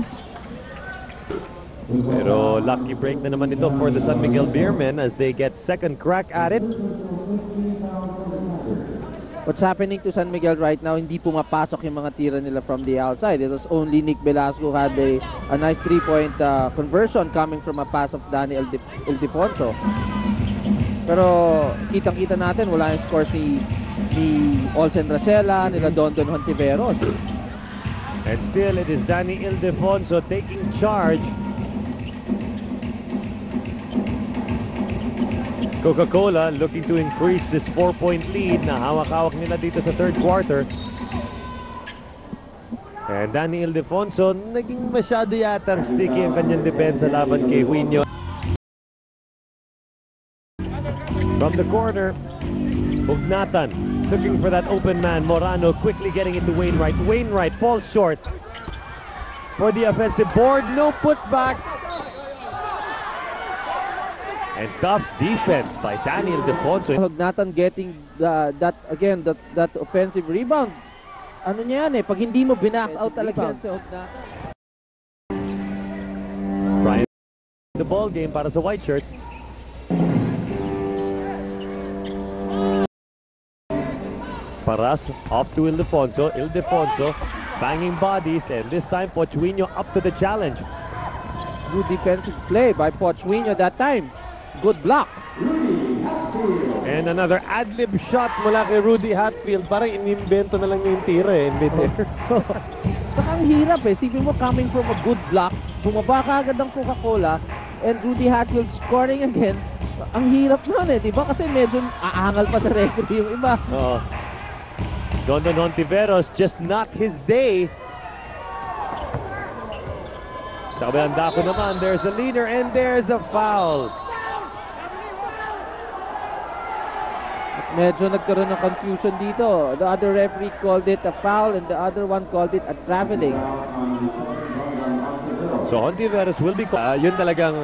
Pero lucky break na naman ito for the San Miguel Beermen as they get second crack at it. What's happening to San Miguel right now, hindi pumapasok yung mga tira nila from the outside. It was only Nick Velasco had a nice 3-point conversion coming from a pass of Danny Ildefonso. Pero kitang-kita natin, wala yung scores ni Olsen Racela, nila Don Hontiveros. And still, it is Danny Ildefonso taking charge. Coca-Cola looking to increase this 4-point lead na hawak-hawak nila dito sa third quarter. And Danny Ildefonso, naging masyado yatang sticky ang kanyang depensa laban kay Huino. From the corner, Ugnatan looking for that open man. Morano quickly getting it to Wainwright. Wainwright falls short for the offensive board. No putback. And tough defense by Danny Ildefonso. Ugnatan getting that offensive rebound. Ano niya yan pag hindi mo binack out talaga si Ugnatan. Brian, the ball game para sa White Shirts. Paras off to Ildefonso. Ildefonso banging bodies, and this time Pochuino up to the challenge. Good defensive play by Pochuino that time. Good block. And another ad-lib shot mula kay Rudy Hatfield. Parang inimbento na lang yung tira in mid-air. Saka ang hirap Sipin mo, coming from a good block, bumaba ka agad ang Coca-Cola, and Rudy Hatfield scoring again. Ang hirap nun diba? Kasi medyo aangal pa sa referee yung iba. Don Hontiveros, just not his day. Sa kabilang dako naman, there's a leader and there's a foul. Medyo nagkaroon ng confusion dito. The other referee called it a foul and the other one called it a traveling. So Hontiveros will be yun talagang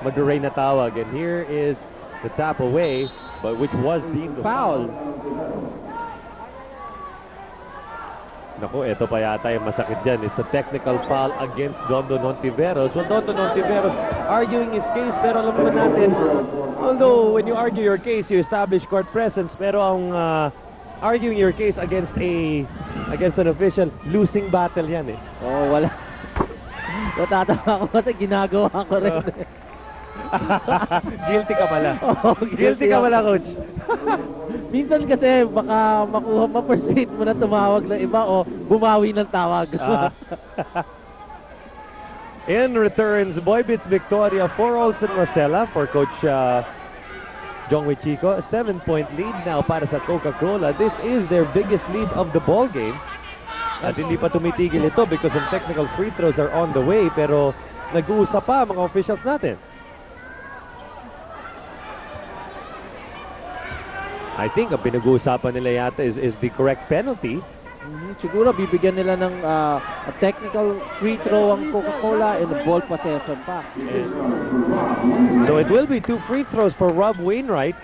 mag-rain na tawag. And here is the tap away, but which was deemed a foul. Naku, ito pa yata yung masakit dyan. It's a technical foul against Don Hontiveros. Well, Don Hontiveros arguing his case, pero alam naman natin, although when you argue your case, you establish court presence, pero ang arguing your case against an official, losing battle yan wala. Natatawa ko kasi ginagawa ko rin. Guilty ka pala. Guilty ka pala, coach. Minsan kasi baka mapersuade mo na tumawag ng iba o bumawi ng tawag. In returns, Boybits Victoria for Olsen Rosella for Coach Jongwei Chico. A 7-point lead now para sa Coca-Cola. This is their biggest lead of the ball game. At hindi pa tumitigil ito because some technical free throws are on the way. Pero nag-uusap pa mga officials natin. I think ang pinag-uusapan nila yata is the correct penalty. Siguro bibigyan nila ng a technical free throw ang Coca-Cola and ball possession pa. So it will be 2 free throws for Rob Wainwright.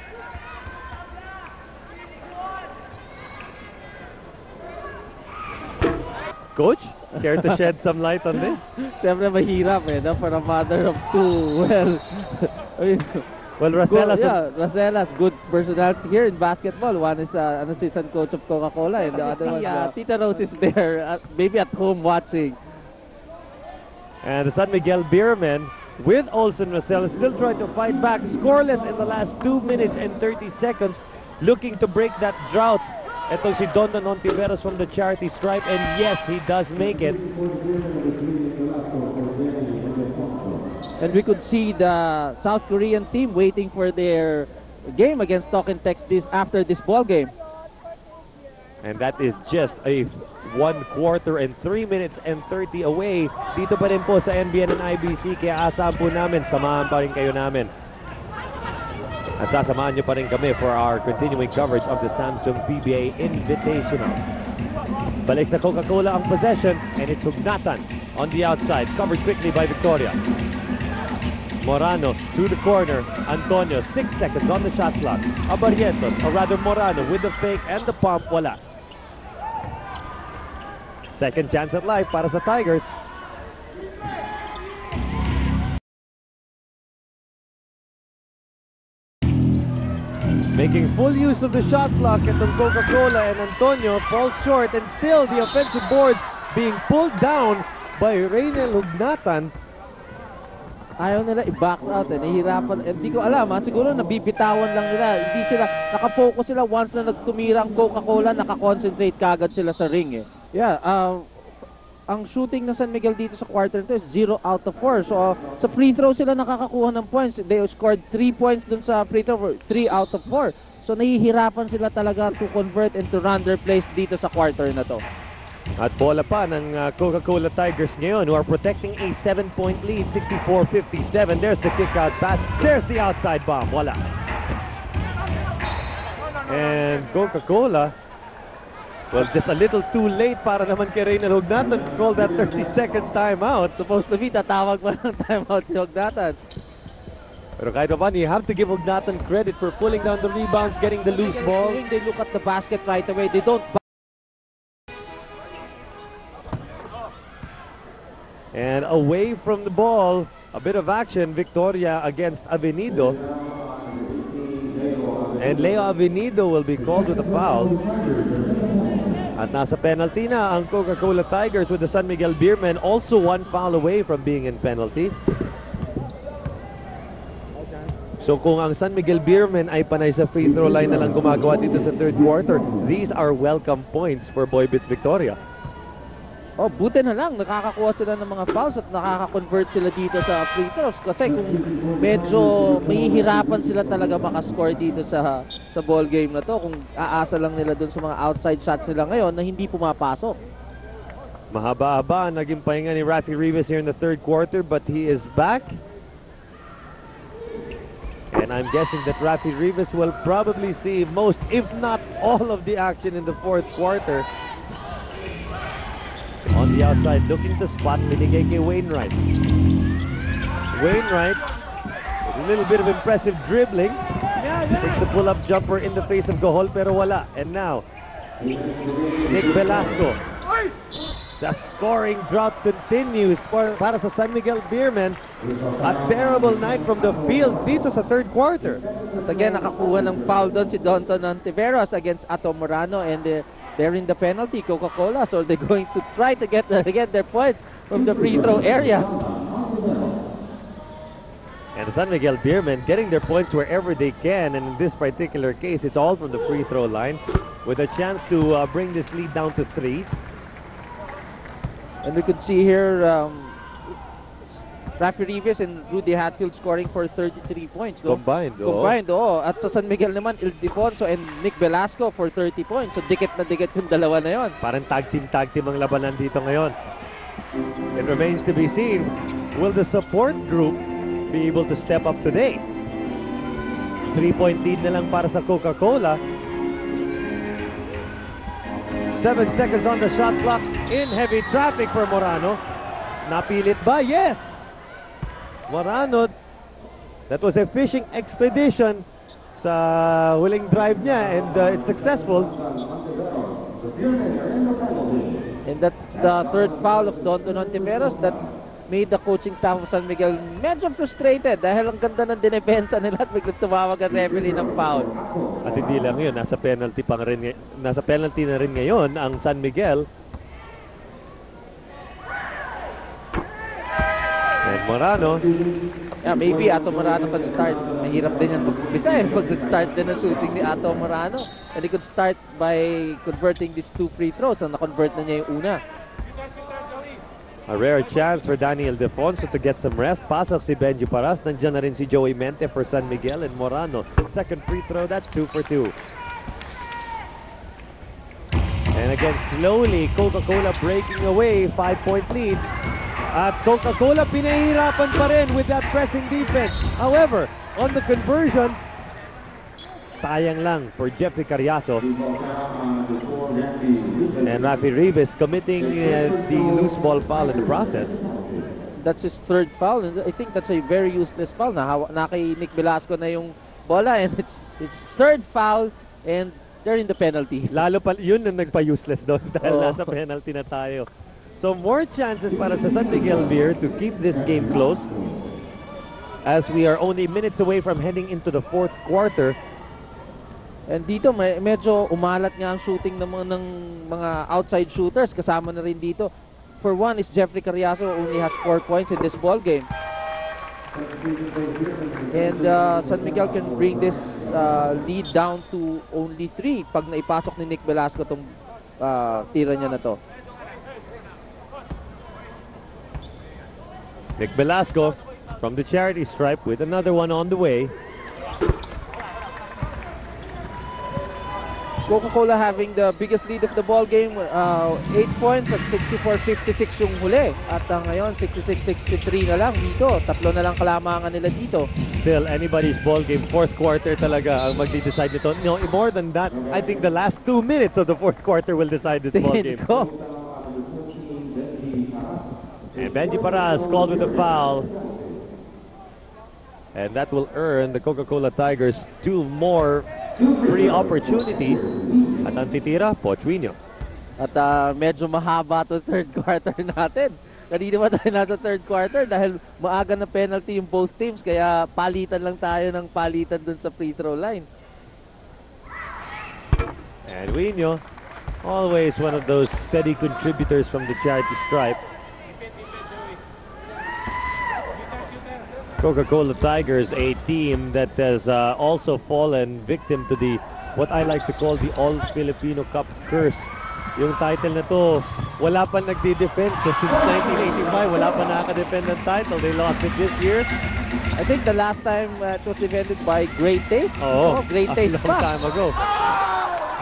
Coach, care to shed some light on this? Siyempre mahirap no? For a mother of 2. Well, I mean, well, Rosella's good personality here in basketball. One is an assistant coach of Coca-Cola, and the other one, Tita Rose is there, maybe at home watching. And the San Miguel Beermen with Olsen Rosella still trying to fight back. Scoreless in the last 2 minutes and 30 seconds, looking to break that drought. Ito si Don Ontiveros from the charity stripe, and yes, he does make it. And we could see the South Korean team waiting for their game against Token Tex after this ball game. And that is just a 1 quarter and 3 minutes and 30 away. Dito pa rin po sa NBN and IBC, kaya asahan po namin, samahan pa rin kayo namin. At sasamahan nyo pa rin kami for our continuing coverage of the Samsung PBA Invitational. Balik sa Coca-Cola ang possession, and it's Hugnatan on the outside, covered quickly by Victoria. Morano through the corner. Antonio, 6 seconds on the shot clock. Abarrientos, or rather Morano, with the fake and the pump, wala. Second chance at life para sa Tigers. Making full use of the shot clock, at Coca-Cola, and Antonio falls short, and still the offensive boards being pulled down by Reynel Hugnatan. Ayaw nila i-back out, nahihirapan. Hindi ko alam, siguro nabibitawan lang nila. Hindi sila, nakafocus sila once na nagtumira ang Coca-Cola, nakakoncentrate kagad sila sa ring. Yeah, ang shooting ng San Miguel dito sa quarter ito is 0 out of 4. So, sa free throw sila nakakakuha ng points. They scored 3 points dun sa free throw, 3 out of 4. So, nahihirapan sila talaga to convert and to run their plays dito sa quarter na to. At bola pa ng Coca-Cola Tigers ngayon, who are protecting a 7-point lead, 64-57. There's the kick-out pass. There's the outside bomb. Wala. And Coca-Cola, well, just a little too late para naman kay Reynel Hugnatan to call that 30-second timeout. Supposed to be, tatawag pa ng timeout si Hugnatan. Pero kahit pa, you have to give Hugnatan credit for pulling down the rebounds, getting the loose ball. They look at the basket right away. They don't. And away from the ball, a bit of action, Victoria against Avenido. And Leo Avenido will be called with a foul. At nasa penalty na ang Coca-Cola Tigers, with the San Miguel Beermen also 1 foul away from being in penalty. So kung ang San Miguel Beermen ay panay sa free throw line na lang gumagawa dito sa third quarter, these are welcome points for Boybits Victoria. Oh, buti na lang, nakakakuha sila ng mga fouls at nakaka-convert sila dito sa free throws. Kasi kung medyo mahihirapan sila talaga makascore dito sa ball game na to, kung aasa lang nila dun sa mga outside shots nila ngayon na hindi pumapasok. Mahaba-haba naging pahinga ni Rafi Rivas here in the third quarter, but he is back. And I'm guessing that Rafi Rivas will probably see most, if not all, of the action in the fourth quarter. On the outside, looking to spot, binigay kay Wainwright. Wainwright, with a little bit of impressive dribbling. Takes the pull-up jumper in the face of Gohol, pero wala. And now, Nick Velasco. The scoring drought continues para sa San Miguel Beermen. A terrible night from the field dito sa third quarter. At again, nakakuha ng foul doon si Donton Ontiveros against Ato Morano, and they're in the penalty, Coca-Cola, so they're going to try to get their points from the free throw area. And San Miguel Beermen getting their points wherever they can, and in this particular case, it's all from the free throw line, with a chance to bring this lead down to 3. And we could see here Rafi Rivas and Rudy Hatfield scoring for 33 points. No? Combined, Combined, oo. At sa San Miguel naman, Ildefonso and Nick Velasco for 30 points. So, dikit na dikit yung dalawa na yon. Parang tag team ang labanan dito ngayon. It remains to be seen, will the support group be able to step up today? 3-point lead na lang para sa Coca-Cola. 7 seconds on the shot clock. In heavy traffic for Morano. Napilit ba? Yes! Morano, that was a fishing expedition sa huling drive niya, and it's successful. And that's the third foul of Don Ontiveros that made the coaching staff of San Miguel medyo frustrated dahil ang ganda ng dinepensa nila at biglang tumawag ang referee ng foul. At hindi lang yun, nasa penalty na rin ngayon ang San Miguel. And Morano. Yeah, maybe Ato Morano could start. Mahirap din yan mag-umpisa eh. Pag nag-start din ang shooting ni Ato Morano. And he could start by converting these 2 free throws. And na-convert na niya yung una. A rare chance for Daniel Ildefonso to get some rest. Pasok si Benjie Paras. Nandiyan na rin si Joey Mente for San Miguel. And Morano, second free throw, that's 2 for 2. And again, slowly, Coca-Cola breaking away. 5-point lead. At Coca-Cola pinahihirapan pa rin with that pressing defense. However, on the conversion, sayang lang for Jeffrey Carriazo. And Rafi Rivas committing the loose ball foul in the process. That's his third foul. And I think that's a very useless foul. Na kay Nick Velasco na yung bola, and it's third foul, and they're in the penalty. Lalo pa, yun ang nagpa-useless doon dahil nasa penalty na tayo. So more chances para sa San Miguel Beer to keep this game close as we are only minutes away from heading into the fourth quarter. And dito medyo umalat nga ang shooting ng mga outside shooters. Kasama na rin dito. For one is Jeffrey Carriazo, only has 4 points in this ball game. And San Miguel can bring this lead down to only 3 pag naipasok ni Nick Velasco tong tira niya na to. Nick Velasco from the charity stripe with another one on the way. Coca-Cola having the biggest lead of the ball game, 8 points at 64-56 yung huli. At ngayon, 66-63 na lang dito. Tatlo na lang kalamangan nila dito. Still, anybody's ball game. Fourth quarter talaga ang magdi-decide nito. No, more than that, I think the last 2 minutes of the fourth quarter will decide this ball game. And Benjie Paras called with a foul. And that will earn the Coca-Cola Tigers 2 more free opportunities. At ang titira, Pochuino. At medyo mahaba to third quarter natin. Kanina ba tayo nasa third quarter dahil maaga na penalty yung both teams. Kaya palitan lang tayo ng palitan dun sa free throw line. And Wino, always one of those steady contributors from the charity stripe. Coca-Cola Tigers, a team that has also fallen victim to the what I like to call the All-Filipino Cup curse. Yung title na to, wala pa nagdi-defend. So since 1985, wala pa nakaka-defend ng title. They lost it this year. I think the last time it was defended by Great Taste. Oh, Great Taste a long time ago.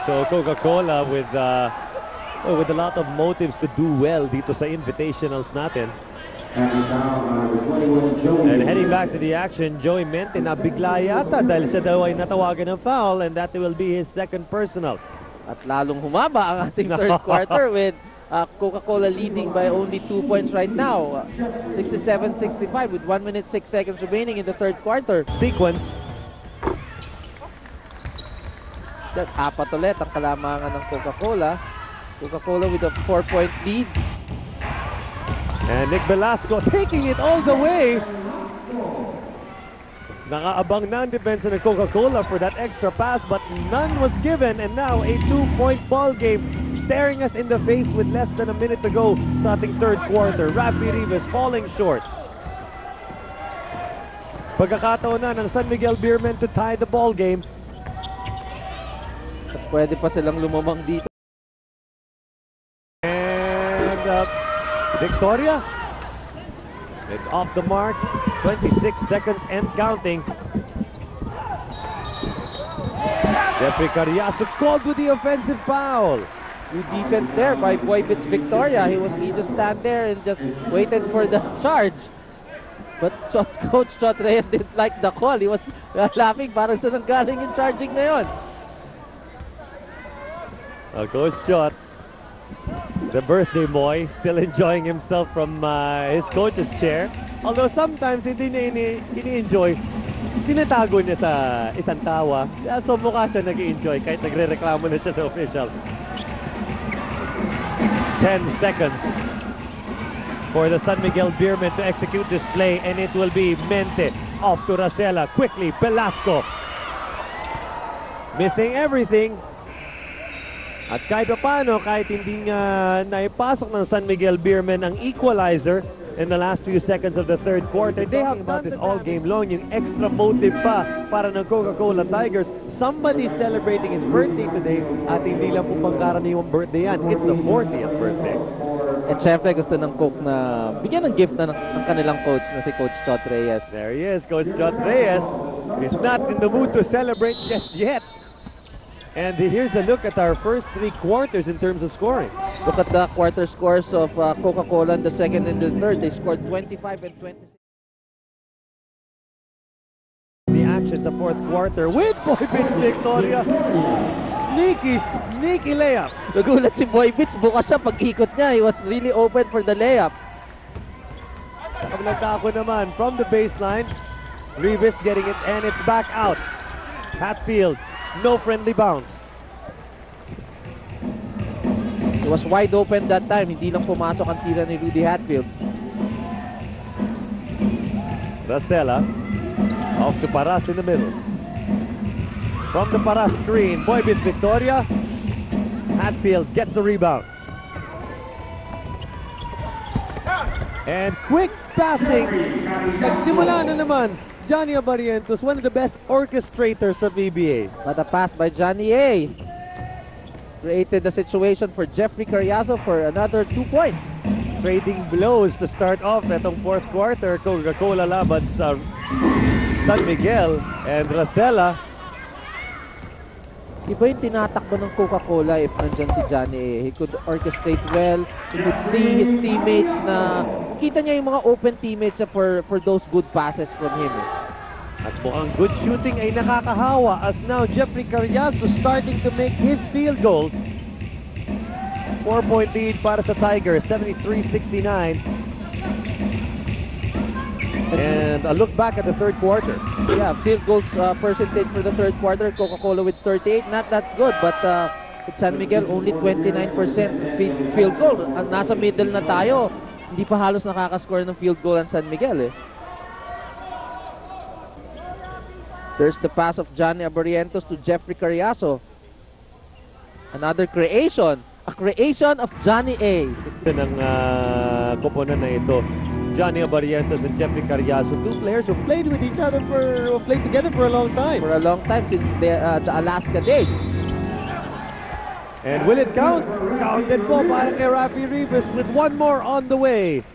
So Coca-Cola with a lot of motives to do well dito sa invitationals natin. And heading back to the action, Joey Mente nabigla yata dahil siya daw ay natawagan ng foul, and that will be his second personal. At lalong humaba ang ating third quarter with Coca-Cola leading by only 2 points right now. 67-65 with 1 minute 6 seconds remaining in the third quarter. Sequence. Apat ulit ang kalamangan ng Coca-Cola. Coca-Cola with a 4-point lead. And Nick Velasco taking it all the way. Nakaabang na ang defense ng Coca-Cola for that extra pass, but none was given, and now a 2-point ball game staring us in the face with less than a minute to go sa ating third quarter. Rafi Rivas falling short. Pagkakataon na ng San Miguel Beermen to tie the ball game. At pwede pa silang lumamang dito. And Victoria. It's off the mark. 26 seconds and counting. Jeffrey Carriazo called with the offensive foul. Good defense there by Boybits Victoria. He just stand there and just waited for the charge. But Coach Chot Reyes didn't like the call. He was laughing parang sa nanggaling yung charging na yun. Coach Chot, the birthday boy, still enjoying himself from his coach's chair. Although sometimes hindi niya ini-enjoy, tinatago niya sa isang tawa. So mukha siya nag-i-enjoy kahit nagre-reklamo na siya sa officials. 10 seconds for the San Miguel Beermen to execute this play, and it will be Mente off to Racela. Quickly, Velasco. Missing everything. At kahit paano, kahit hindi nga naipasok ng San Miguel Beermen ang equalizer in the last few seconds of the third quarter, they have about this all game long. Yung extra motive pa para ng Coca-Cola Tigers. Somebody celebrating his birthday today at hindi lang po pangkaraniwang birthday yan. It's the 40th birthday. At syempre gusto ng Coke na bigyan ng gift na ng kanilang coach na si Coach Chot Reyes. There he is, Coach Chot Reyes. He's not in the mood to celebrate just yet. And here's a look at our first 3 quarters in terms of scoring. Look at the quarter scores of Coca-Cola in the second and the third. They scored 25 and 26. The action sa fourth quarter with Boybits Victoria. Sneaky layup. Nagulat si Boybits, bukas siya pag-ikot niya. He was really open for the layup. Ang nagtako naman from the baseline. Rivas getting it and it's back out. Hatfield, no friendly bounce. It was wide open that time. Hindi lang pumasok ang tira ni Rudy Hatfield. Racela off to Paras in the middle. From the Paras screen, Boybits Victoria. Hatfield gets the rebound. And quick passing. Nagsimula na naman Johnny Abarientos, one of the best orchestrators of PBA. But a pass by Johnny A. Created the situation for Jeffrey Carriazo for another 2 points. Trading blows to start off itong fourth quarter. Coca-Cola laban sa San Miguel and Racela. Iba yung tinatakbo ng Coca-Cola if nandyan si Johnny A. He could orchestrate well. He could see his teammates na kita niya yung mga open teammates for those good passes from him. At mukhang good shooting ay nakakahawa as now Jeffrey Carriazo starting to make his field goals. 4-point lead para sa Tigers, 73-69. And a look back at the third quarter. Yeah, field goals percentage for the third quarter. Coca-Cola with 38, not that good, but with San Miguel only 29% field goal. Nasa middle na tayo. Hindi pa halos nakakascore ng field goal ang San Miguel eh. There's the pass of Johnny Abarientos to Jeffrey Carriazo. Another creation. A creation of Johnny A. Ng koponan na ito. Johnny Abarientos and Jeffrey Carriazo, 2 players who played with each other played together for a long time. For a long time since the Alaska days. And will it count? Counted po para kay Rafi Rivas with 1 more on the way.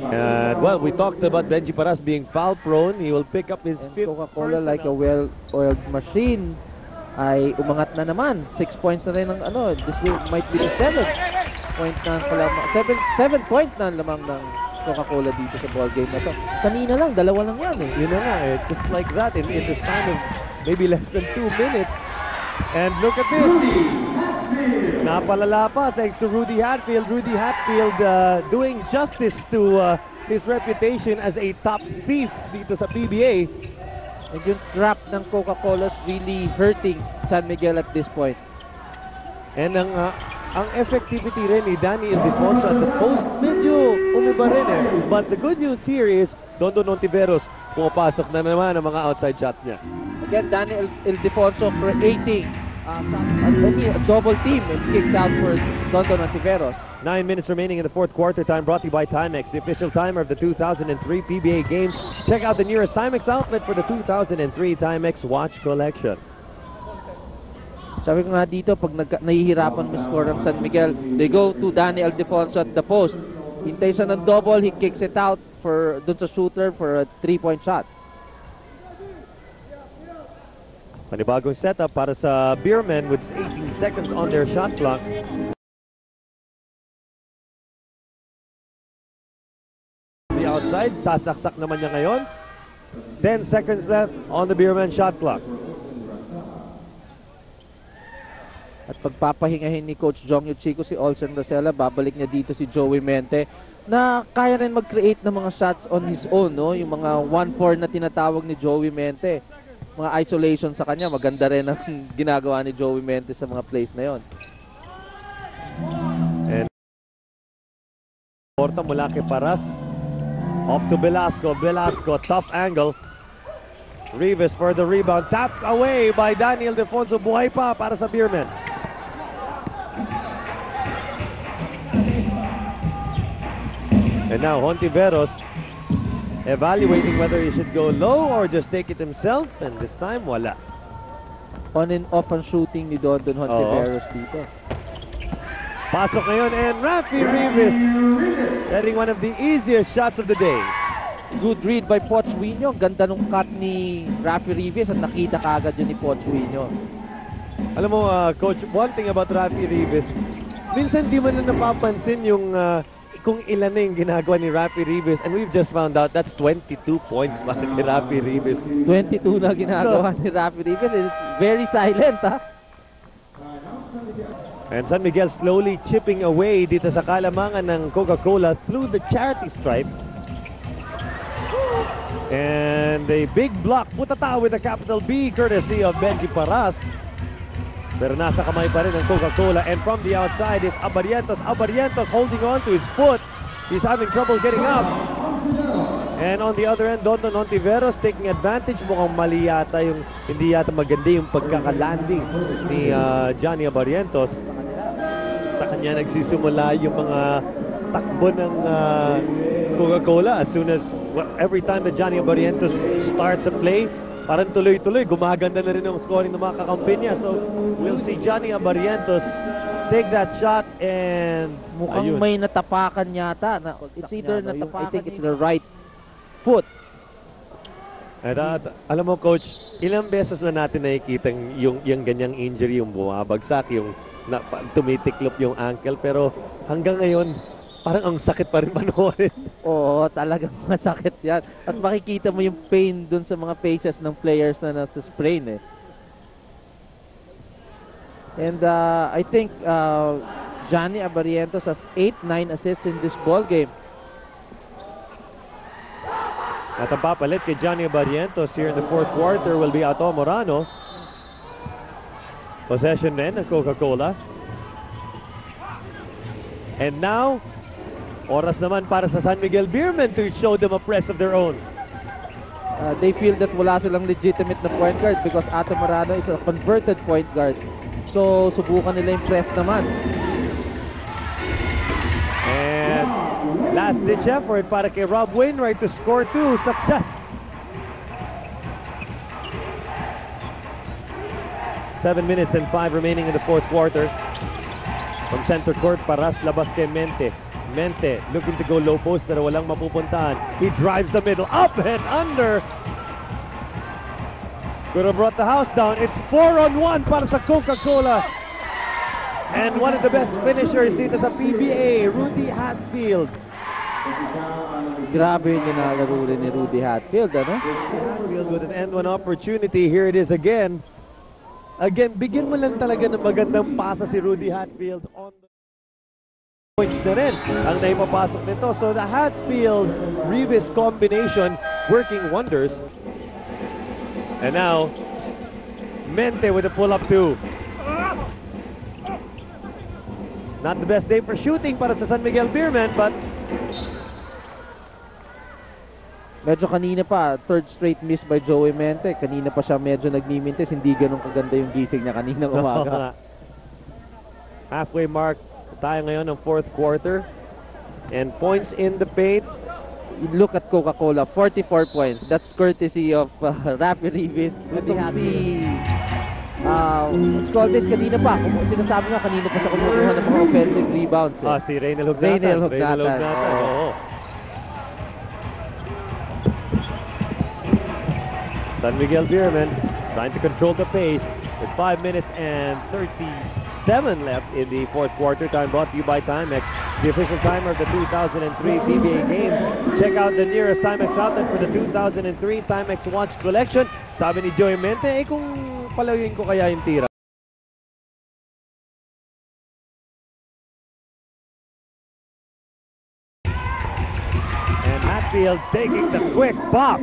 And well, we talked about Benjie Paras being foul prone. He will pick up his fifth. Coca-Cola like a well-oiled machine ay umangat na naman. 6 points na rin ng this might be the 7th point na lamang, 7 point na lamang ng Coca-Cola dito sa ball game na to. Kanina lang, 2 lang yan eh. Yun na nga eh, just like that in this time of maybe less than 2 minutes. And look at this. Napalala pa thanks to Rudy Hatfield. Rudy Hatfield doing justice to his reputation as a top thief dito sa PBA. And yung trap ng Coca-Cola is really hurting San Miguel at this point. And ang effectivity rin ni Danny Ildefonso at the post, medyo umiba rin eh. But the good news here is, Dondon Ontiveros, pumapasok na naman ang mga outside shots niya. Again, Danny Ildefonso creating a double team and kicked out for Dondon Ontiveros. 9 minutes remaining in the fourth quarter. Time brought to you by Timex, the official timer of the 2003 PBA games. Check out the nearest Timex outlet for the 2003 Timex watch collection. Sabi ko nga dito, pag nahihirapan mo score ng San Miguel, they go to Danny Ildefonso at the post. Hintay siya ng double, he kicks it out for dun sa shooter for a 3-point shot. Panibagong setup para sa Beermen with 18 seconds on their shot clock. The outside, sasaksak naman niya ngayon. 10 seconds left on the Beermen shot clock. At pagpapahingahin ni Coach Jong Yuchiko si Olsen Rosella, babalik niya dito si Joey Mente na kaya rin mag-create ng mga shots on his own, no? Yung mga 1-4 na tinatawag ni Joey Mente. Mga isolation sa kanya, maganda rin ang ginagawa ni Joey Mente sa mga plays na yon. And porta mula kay Paras. Off to Velasco. Velasco, tough angle. Rivas for the rebound. Tapped away by Daniel Defonso. Buhay pa para sa Beermen. And now Hontiveros evaluating whether he should go low or just take it himself, and this time wala. On and off ang shooting ni Don Hontiveros dito. Pasok ngayon and Rafi Rivas setting one of the easiest shots of the day. Good read by Pochwinyo. Ganda nung cut ni Rafi Rivas at nakita kaagad yun ni Pochwinyo. Alam mo, Coach, one thing about Rafi Rivas, minsan di mo na napapansin yung kung ilan na yung ginagawa ni Rafi Rivas, and we've just found out that's 22 points para ni Rafi Rivas. 22 na ginagawa ni Rafi Rivas. It's very silent, ha? And San Miguel slowly chipping away dito sa kalamangan ng Coca-Cola through the charity stripe. And a big block, Putata with a capital B, courtesy of Benjie Paras. Pero nasa kamay pa rin ang Coca-Cola. And from the outside is Abarientos. Abarientos holding on to his foot. He's having trouble getting up. And on the other end, Don Hontiveros taking advantage. Mukhang mali yata yung, hindi yata maganda yung pagkakalanding ni Johnny Abarientos. Sa kanya nagsisimula yung mga takbo ng Coca-Cola. As soon as, every time that Johnny Abarientos starts a play, parang tuloy-tuloy, gumaganda na rin ang scoring ng mga kakampi niya. So, we'll see Johnny Abarientos take that shot and mukhang may natapakan yata. It's either natapakan, I think it's the right foot. At alam mo, Coach, ilang beses na natin nakikita yung ganyang injury, yung bumabagsak, yung tumitiklop yung ankle. Pero hanggang ngayon, parang ang sakit pa rin panoorin. Oo, talagang masakit yan. At makikita mo yung pain dun sa mga faces ng players na nasa sprain eh. And I think Johnny Abarientos has 8-9 assists in this ball game. At ang papalit kay Johnny Abarientos here in the fourth quarter will be Ato Morano. Possession din ng Coca-Cola. And now, oras naman para sa San Miguel Beermen to show them a press of their own. They feel that wala silang legitimate na point guard because Ato Morano is a converted point guard. So, subukan nila yung press naman. And last-ditch effort para kay Rob Wainwright to score 2. Success! Seven minutes and 5 remaining in the fourth quarter. From center court, Paras labas kay Mente. Mente looking to go low post pero walang mapupuntahan. He drives the middle, up and under. Could have brought the house down. It's 4-on-1 para sa Coca-Cola. And one of the best finishers dito sa PBA, Rudy Hatfield. Grabe yung nilalaro rin ni Rudy Hatfield, ano? Hatfield with an end one opportunity. Here it is again. Again, bigyan mo lang talaga ng magandang pasa si Rudy Hatfield on the points na rin ang naipapasok nito. So the Hatfield-Rivas combination working wonders. And now, Mente with a pull-up 2. Not the best day for shooting para sa San Miguel Beermen, but medyo kanina pa, third straight miss by Joey Mente. Kanina pa siya medyo nagmimintis. Hindi ganun kaganda yung gising niya kanina umaga. Halfway mark tayo ngayon ng fourth quarter. And points in the paint. Look at Coca-Cola, 44 points. That's courtesy of Rafi Rivas. Let's call this, kanina pa. Sinasabi nga, kanina pa siya kumukuha ng mga offensive rebounds. Eh. Si Reynel Hugnatan. Reynel Hugnatan. Oo. San Miguel Beerman trying to control the pace with 5 minutes and 37 left in the fourth quarter. Time brought to you by Timex, the official timer of the 2003 PBA games. Check out the nearest Timex outlet for the 2003 Timex Watch Collection. Sabi ni Joy Mente, kung palawin ko kaya yung tira. And Hatfield taking the quick pop.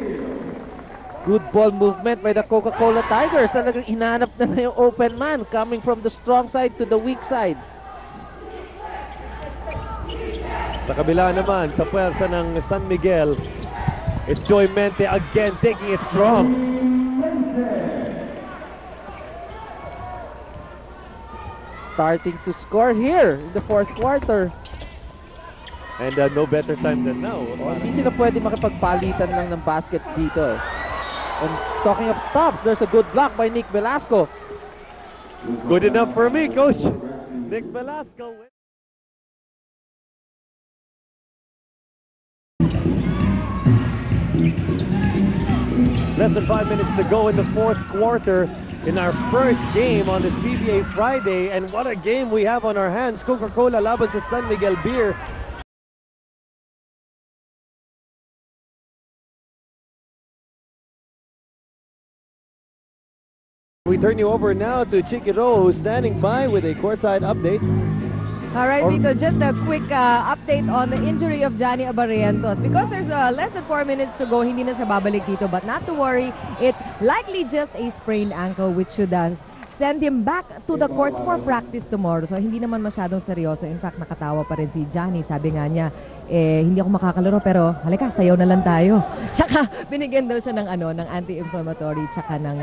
Good ball movement by the Coca-Cola Tigers. Talagang hinanap na yung open man coming from the strong side to the weak side. Sa kabila naman, sa puwersa ng San Miguel, it's Joy Mente again taking it strong. Starting to score here in the fourth quarter. And no better time than now. Hindi sila pwede makipagpalitan lang ng baskets dito eh. And talking of stops, there's a good block by Nick Velasco. Good enough for me, Coach. Nick Velasco. Less than 5 minutes to go in the fourth quarter in our first game on this PBA Friday. And what a game we have on our hands. Coca-Cola laban sa San Miguel Beer. We turn you over now to Chicky Rose standing by with a courtside update. All right, Vito, just a quick update on the injury of Johnny Abarrientos. Because there's less than 4 minutes to go, hindi na siya babalik dito. But not to worry, it's likely just a sprained ankle which should send him back to the courts for practice tomorrow. So hindi naman masyadong seryoso. In fact, nakatawa pa rin si Johnny. Sabi nga niya, hindi ako makakalaro pero halika, sayaw na lang tayo. Tsaka binigyan daw siya ng ng anti-inflammatory tsaka ng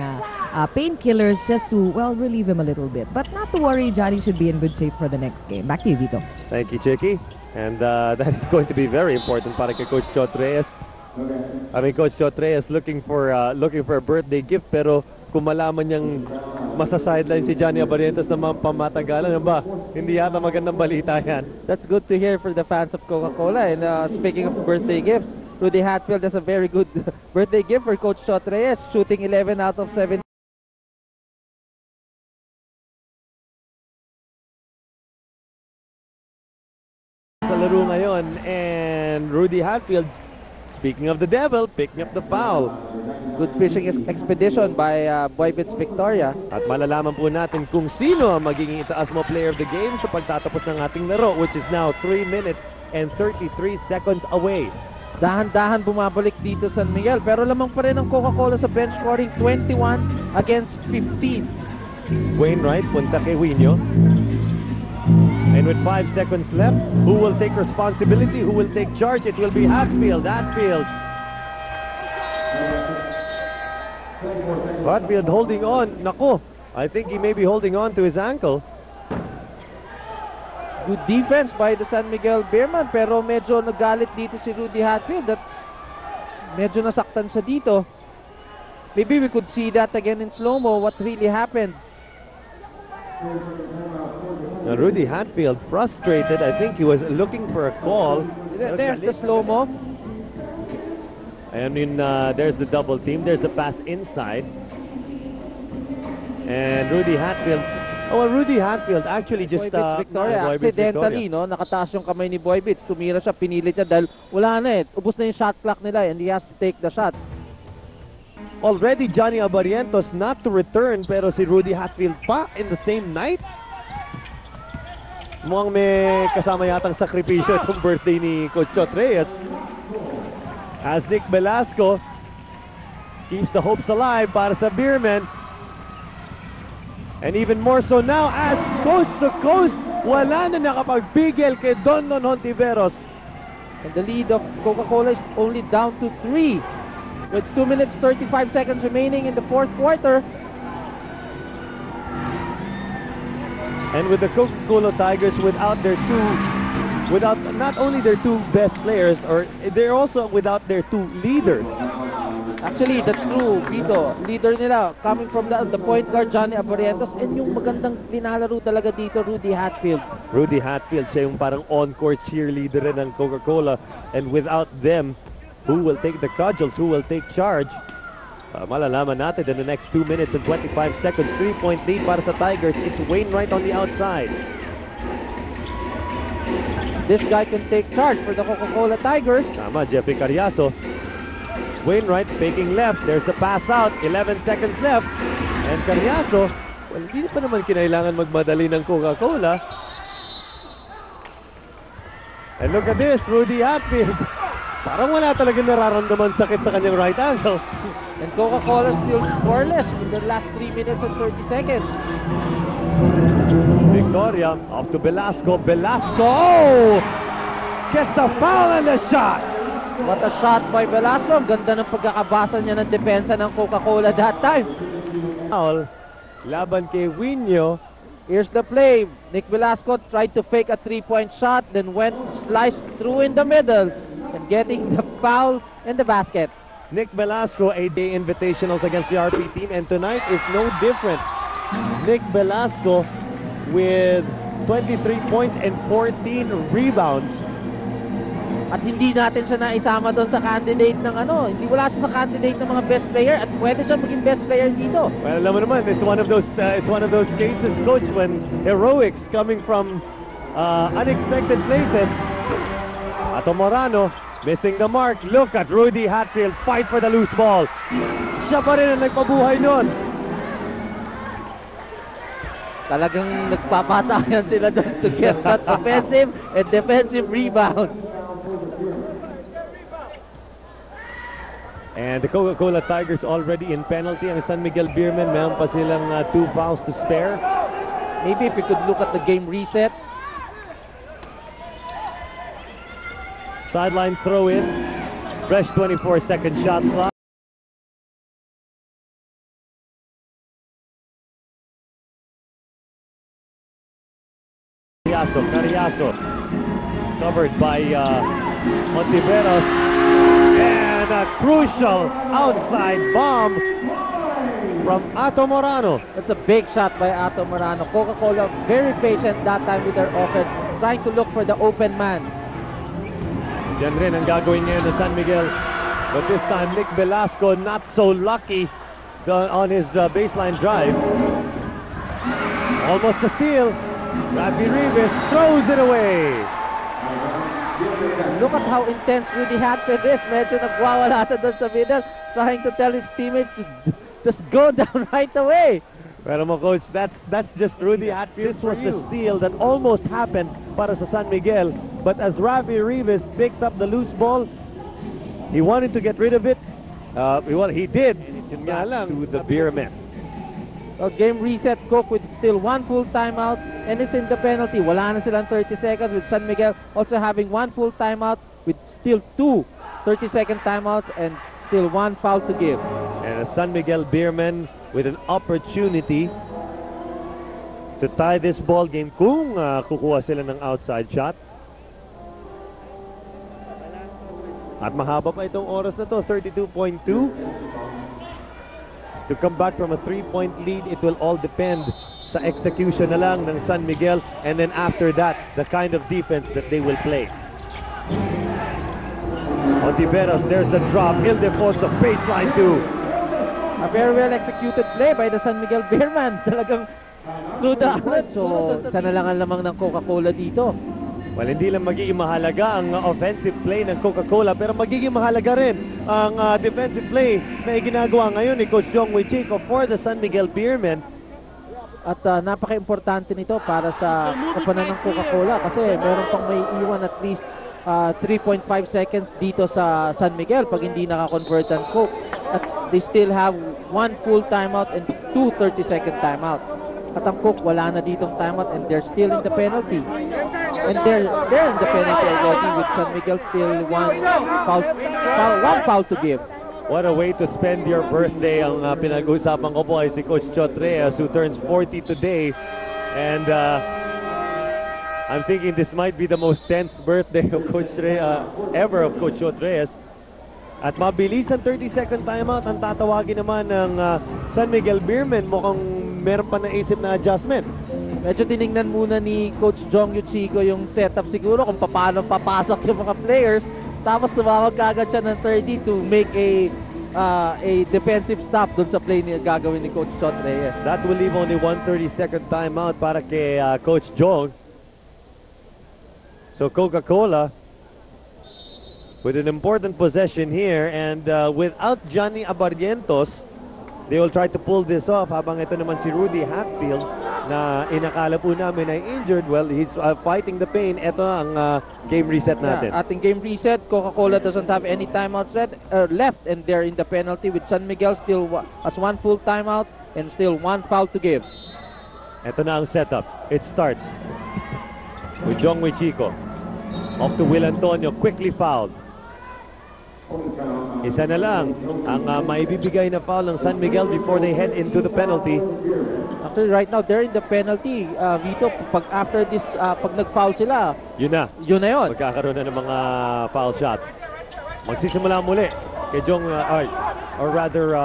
painkillers just to, well, relieve him a little bit. But not to worry, Johnny should be in good shape for the next game. Back to you, Vito. Thank you, Chicky. And that is going to be very important para kay Coach Chot Reyes. I mean, Coach Chot Reyes looking for a birthday gift, pero kung malaman niyang masa-sideline si Johnny Abarrientos na pamatagalan, ba? Hindi yata magandang balita yan. That's good to hear for the fans of Coca-Cola. And speaking of birthday gifts, Rudy Hatfield has a very good birthday gift for Coach Chot Reyes, shooting 11 out of 17. Sa laro ngayon, and Rudy Hatfield, speaking of the devil, picking up the foul. Good fishing expedition by Boybits Victoria. At malalaman po natin kung sino ang magiging itaas mo player of the game sa pagtatapos ng ating laro, which is now 3 minutes and 33 seconds away. Dahan-dahan bumabalik dito San Miguel, pero lamang pa rin ang Coca-Cola sa bench, scoring 21 against 15. Wainwright punta kay Winyo. And with 5 seconds left, who will take responsibility? Who will take charge? It will be Hatfield. Hatfield holding on. Nako, I think he may be holding on to his ankle. Good defense by the San Miguel Beerman, pero medyo nagalit dito si Rudy Hatfield at medyo nasaktan siya dito. Maybe we could see that again in slow-mo, what really happened. Now Rudy Hatfield frustrated. I think he was looking for a call. There's the slow-mo. I mean, there's the double team. There's the pass inside. And Rudy Hatfield. Oh, well, Rudy Hatfield actually just... Boybits Victoria, accidentally, no? Nakataas yung kamay ni Boybits. Tumira siya, pinilit siya dahil wala na eh. Ubus na yung shot clock nila and he has to take the shot. Already Johnny Abarrientos not to return, pero si Rudy Hatfield pa in the same night. Mukhang may kasama yatang sakripisyo itong birthday ni Coach Chot Reyes. As Nick Velasco keeps the hopes alive para sa Beerman. And even more so now as coast to coast, wala na nakapagbigel kay Don Hontiveros. And the lead of Coca-Cola is only down to 3 with 2 minutes 35 seconds remaining in the fourth quarter. And with the Coca-Cola Tigers without not only their two best players, or they're also without their two leaders. Actually, that's true, Vito. Leader nila, coming from the point guard, Johnny Abarientos, and yung magandang linalaro talaga dito, Rudy Hatfield. Rudy Hatfield, siya yung parang on-court cheerleader rin ng Coca-Cola. And without them, who will take the cudgels, who will take charge? Malalaman natin in the next 2 minutes and 25 seconds. 3-point lead para sa Tigers. It's Wainwright on the outside. This guy can take charge for the Coca-Cola Tigers. Tama, Jeffrey Carriazo. Wainwright faking left. There's the pass out. 11 seconds left. And Carriazo, well, hindi pa naman kinailangan magmadali ng Coca-Cola. And look at this, Rudy Hatfield. Parang wala talagang nararamdaman sakit sa kanyang right ankle. And Coca-Cola still scoreless in the last 3 minutes and 30 seconds. Victoria off to Velasco. Velasco gets the foul and the shot. What a shot by Velasco. Ang ganda ng pagkakabasa niya ng depensa ng Coca-Cola that time. Foul laban kay Winyo. Here's the play. Nick Velasco tried to fake a 3-point shot, then went sliced through in the middle and getting the foul in the basket. Nick Velasco, 8-day invitationals against the RP team, and tonight is no different. Nick Velasco with 23 points and 14 rebounds. At hindi natin siya naisama doon sa candidate ng hindi wala siya sa candidate ng mga best player at pwede siya maging best player dito. Well, alam mo naman, it's one of those cases, coach, when heroics coming from unexpected places. Ato Morano missing the mark. Look at Rudy Hatfield fight for the loose ball. Siya pa rin ang nagpabuhay nun. Talagang nagpapatayan sila doon to get that offensive and defensive rebound. And the Coca-Cola Tigers already in penalty. Ang San Miguel Beermen, meron pa silang 2 fouls to spare. Maybe if we could look at the game reset. Sideline throw in. Fresh 24-second shot clock. Carriazo covered by Montiveros, and a crucial outside bomb from Ato Morano. That's a big shot by Ato Morano. Coca-Cola very patient that time with their offense, trying to look for the open man. Diyan rin ang gagawin ngayon ng San Miguel. But this time, Nick Velasco not so lucky on his baseline drive. Almost a steal. Rafi Rivas throws it away. Look at how intense Rudy Hatfield is. Medyo nagwawala sa doon sa middle, trying to tell his teammates to just go down right away. Pero mo, coach, that's just Rudy Hatfield. This was the steal that almost happened para sa San Miguel. But as Rafi Rivas picked up the loose ball, he wanted to get rid of it. He did. Yun nga lang to the Beermen. Game reset, Cook with still 1 full timeout, and it's in the penalty. Wala na silang 30 seconds with San Miguel also having 1 full timeout with still 2 30-second timeouts and still 1 foul to give. And San Miguel Beermen with an opportunity to tie this ball game kung kukuha sila ng outside shot. At mahaba pa itong oras na to, 32.2. To come back from a 3-point lead, it will all depend sa execution na lang ng San Miguel, and then after that, the kind of defense that they will play. Ontiveros, there's the drop. Ildefonso, baseline 2. A very well executed play by the San Miguel Beermen. Talagang through the outlet. So, sana lang ang lamang ng Coca-Cola dito. Well, hindi lang magiging mahalaga ang offensive play ng Coca-Cola, pero magiging mahalaga rin ang defensive play na ginagawa ngayon ni Coach Jong Wei Chico for the San Miguel Beermen. At napaka-importante nito para sa kapanan ng Coca-Cola kasi meron pang may iwan at least 3.5 seconds dito sa San Miguel pag hindi naka-convert ang Coke. At they still have 1 full timeout and 2 30-second timeouts. At ang Coke wala na ditong timeout and they're still in the penalty. And they're in the penalty already with San Miguel still 1 foul to give. What a way to spend your birthday. Ang pinag-usapan ko po ay si Coach Chot Reyes, who turns 40 today. And I'm thinking this might be the most tense birthday of Coach Reyes, ever of Coach Chot Reyes. At mabilis ang 30-second timeout ang tatawagin naman ng San Miguel Beermen. Mukhang meron pa naisip na adjustment. Medyo tinignan muna ni Coach Jong Yuchiko yung setup siguro kung paano papasok yung mga players. Tapos tumawag kagad siya ng 30 to make a defensive stop dun sa play niya gagawin ni Coach Chot Reyes. That will leave only 1 30-second timeout para kay Coach Jong. So Coca-Cola with an important possession here, and without Johnny Abarrientos, they will try to pull this off. Habang ito naman si Rudy Hatfield na inakala po namin ay injured. Well, he's fighting the pain. Ito ang game reset natin. Yeah, ating game reset. Coca-Cola doesn't have any timeouts left, and they're in the penalty with San Miguel still has one full timeout and still one foul to give. Ito na ang setup. It starts with Jong Wichico. Off to Will Antonio, quickly fouled. Isa na lang ang maibibigay na foul ng San Miguel before they head into the penalty. Actually, right now, they're in the penalty. Vito, pag after this, pag nag-foul sila, Yun na. yun na yun. Magkakaroon na ng mga foul shots. Magsisimula muli kay Jong, or rather,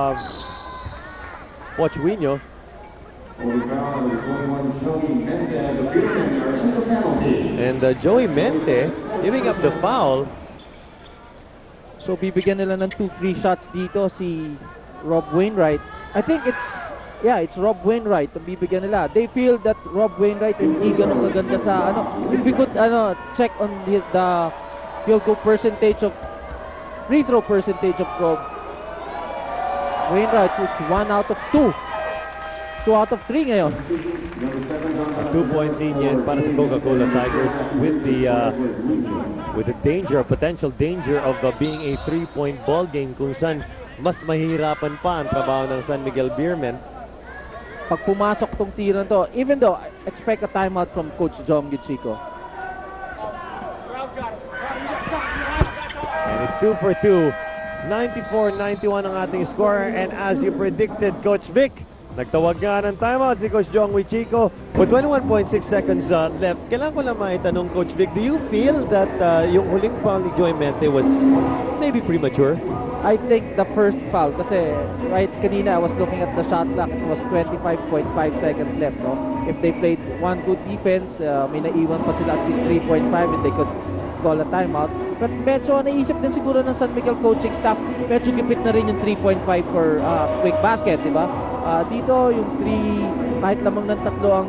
Pochwinho. And Joey Mente giving up the foul. So, bibigyan nila ng 2 free shots dito si Rob Wainwright. I think it's Rob Wainwright ang bibigyan nila. They feel that Rob Wainwright hindi ganun maganda sa if we could check on the field goal percentage of free throw percentage of Rob Wainwright, it's 1 out of 2. 2 out of 3 ngayon. A 2-point lead yan para sa Coca-Cola Tigers with the potential danger of being a 3-point ball game kung saan mas mahirapan pa ang trabaho ng San Miguel Beermen. Pag pumasok tong tiro na to, even though expect a timeout from Coach Jong Gichico. And it's 2 for 2. 94-91 ang ating score, and as you predicted, Coach Vic, nagtawag nga ng timeout si Coach Jong Wichico with 21.6 seconds left. Kailangan ko lang maitanong, Coach Vic, do you feel that yung huling foul ni Joey Mente was maybe premature? I think the first foul, kasi right kanina I was looking at the shot clock, it was 25.5 seconds left. No? If they played one good defense, may naiwan pa sila at least 3.5 and they could call a timeout. But medyo naisip din siguro ng San Miguel coaching staff, medyo gipit na rin yung 3.5 for quick basket, di ba? Dito yung 3, kahit lamang ng tatlo ang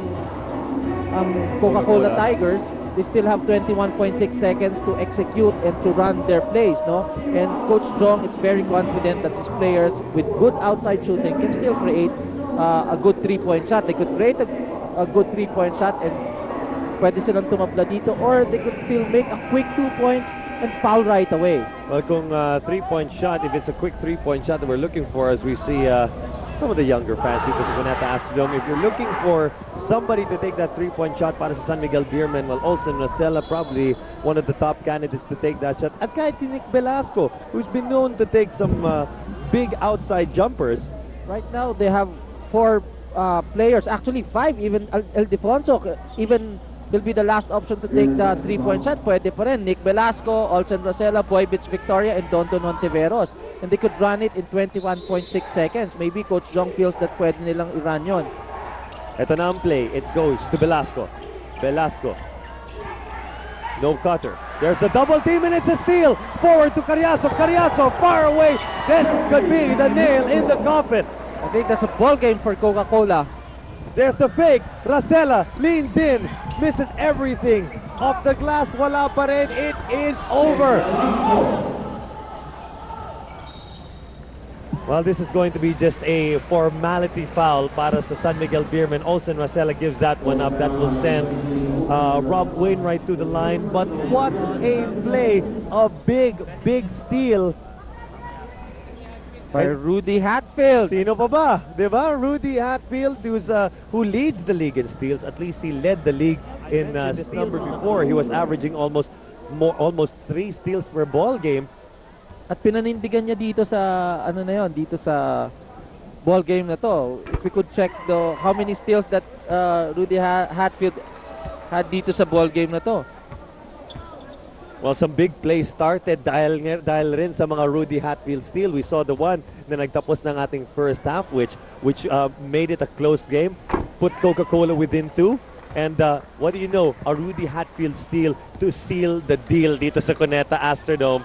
Coca-Cola Tigers, they still have 21.6 seconds to execute and to run their plays, no? And Coach Jong is very confident that his players with good outside shooting can still create a good 3-point shot. They could create a good 3-point shot and pwede silang tumabla dito, or they could still make a quick 2-point and foul right away. Well, kung 3-point shot, if it's a quick 3-point shot that we're looking for, as we see some of the younger fans, because we're going to have to ask them, if you're looking for somebody to take that 3-point shot para sa San Miguel Beermen, well, Olsen Racela probably one of the top candidates to take that shot. At kahit si Nick Velasco, who's been known to take some big outside jumpers. Right now, they have 4 players, actually 5, even El Defonso, even will be the last option to take the 3-point shot. Pwede pa rin. Nick Velasco, Olsen Racela, Boy Beach Victoria, and Dondon Monteveros. And they could run it in 21.6 seconds. Maybe Coach Jong feels that pwede nilang i-run yun. Ito na ang play. It goes to Velasco. Velasco. No cutter. There's a double team and it's a steal. Forward to Carriazo. Carriazo far away. This could be the nail in the coffin. I think that's a ball game for Coca-Cola. There's the fake. Racela leans in. Misses everything. Off the glass. Wala pa rin. It is over. Well, this is going to be just a formality foul para sa San Miguel Beermen. Olsen Racela gives that one up. That will send Rob Wainwright to the line. But what a play. A big, big steal. By Rudy Hatfield. Sino pa ba? Diba? Rudy Hatfield, who leads the league in steals. At least he led the league in this number before. He was averaging almost 3 steals per ball game. At pinanindigan niya dito sa dito sa ball game na to. If we could check how many steals that Rudy Hatfield had dito sa ball game na to. Well, some big plays started dahil rin sa mga Rudy Hatfield steal. We saw the one na nagtapos ng ating first half, which made it a close game, put Coca-Cola within 2. And what do you know? A Rudy Hatfield steal to seal the deal dito sa Cuneta Astrodome.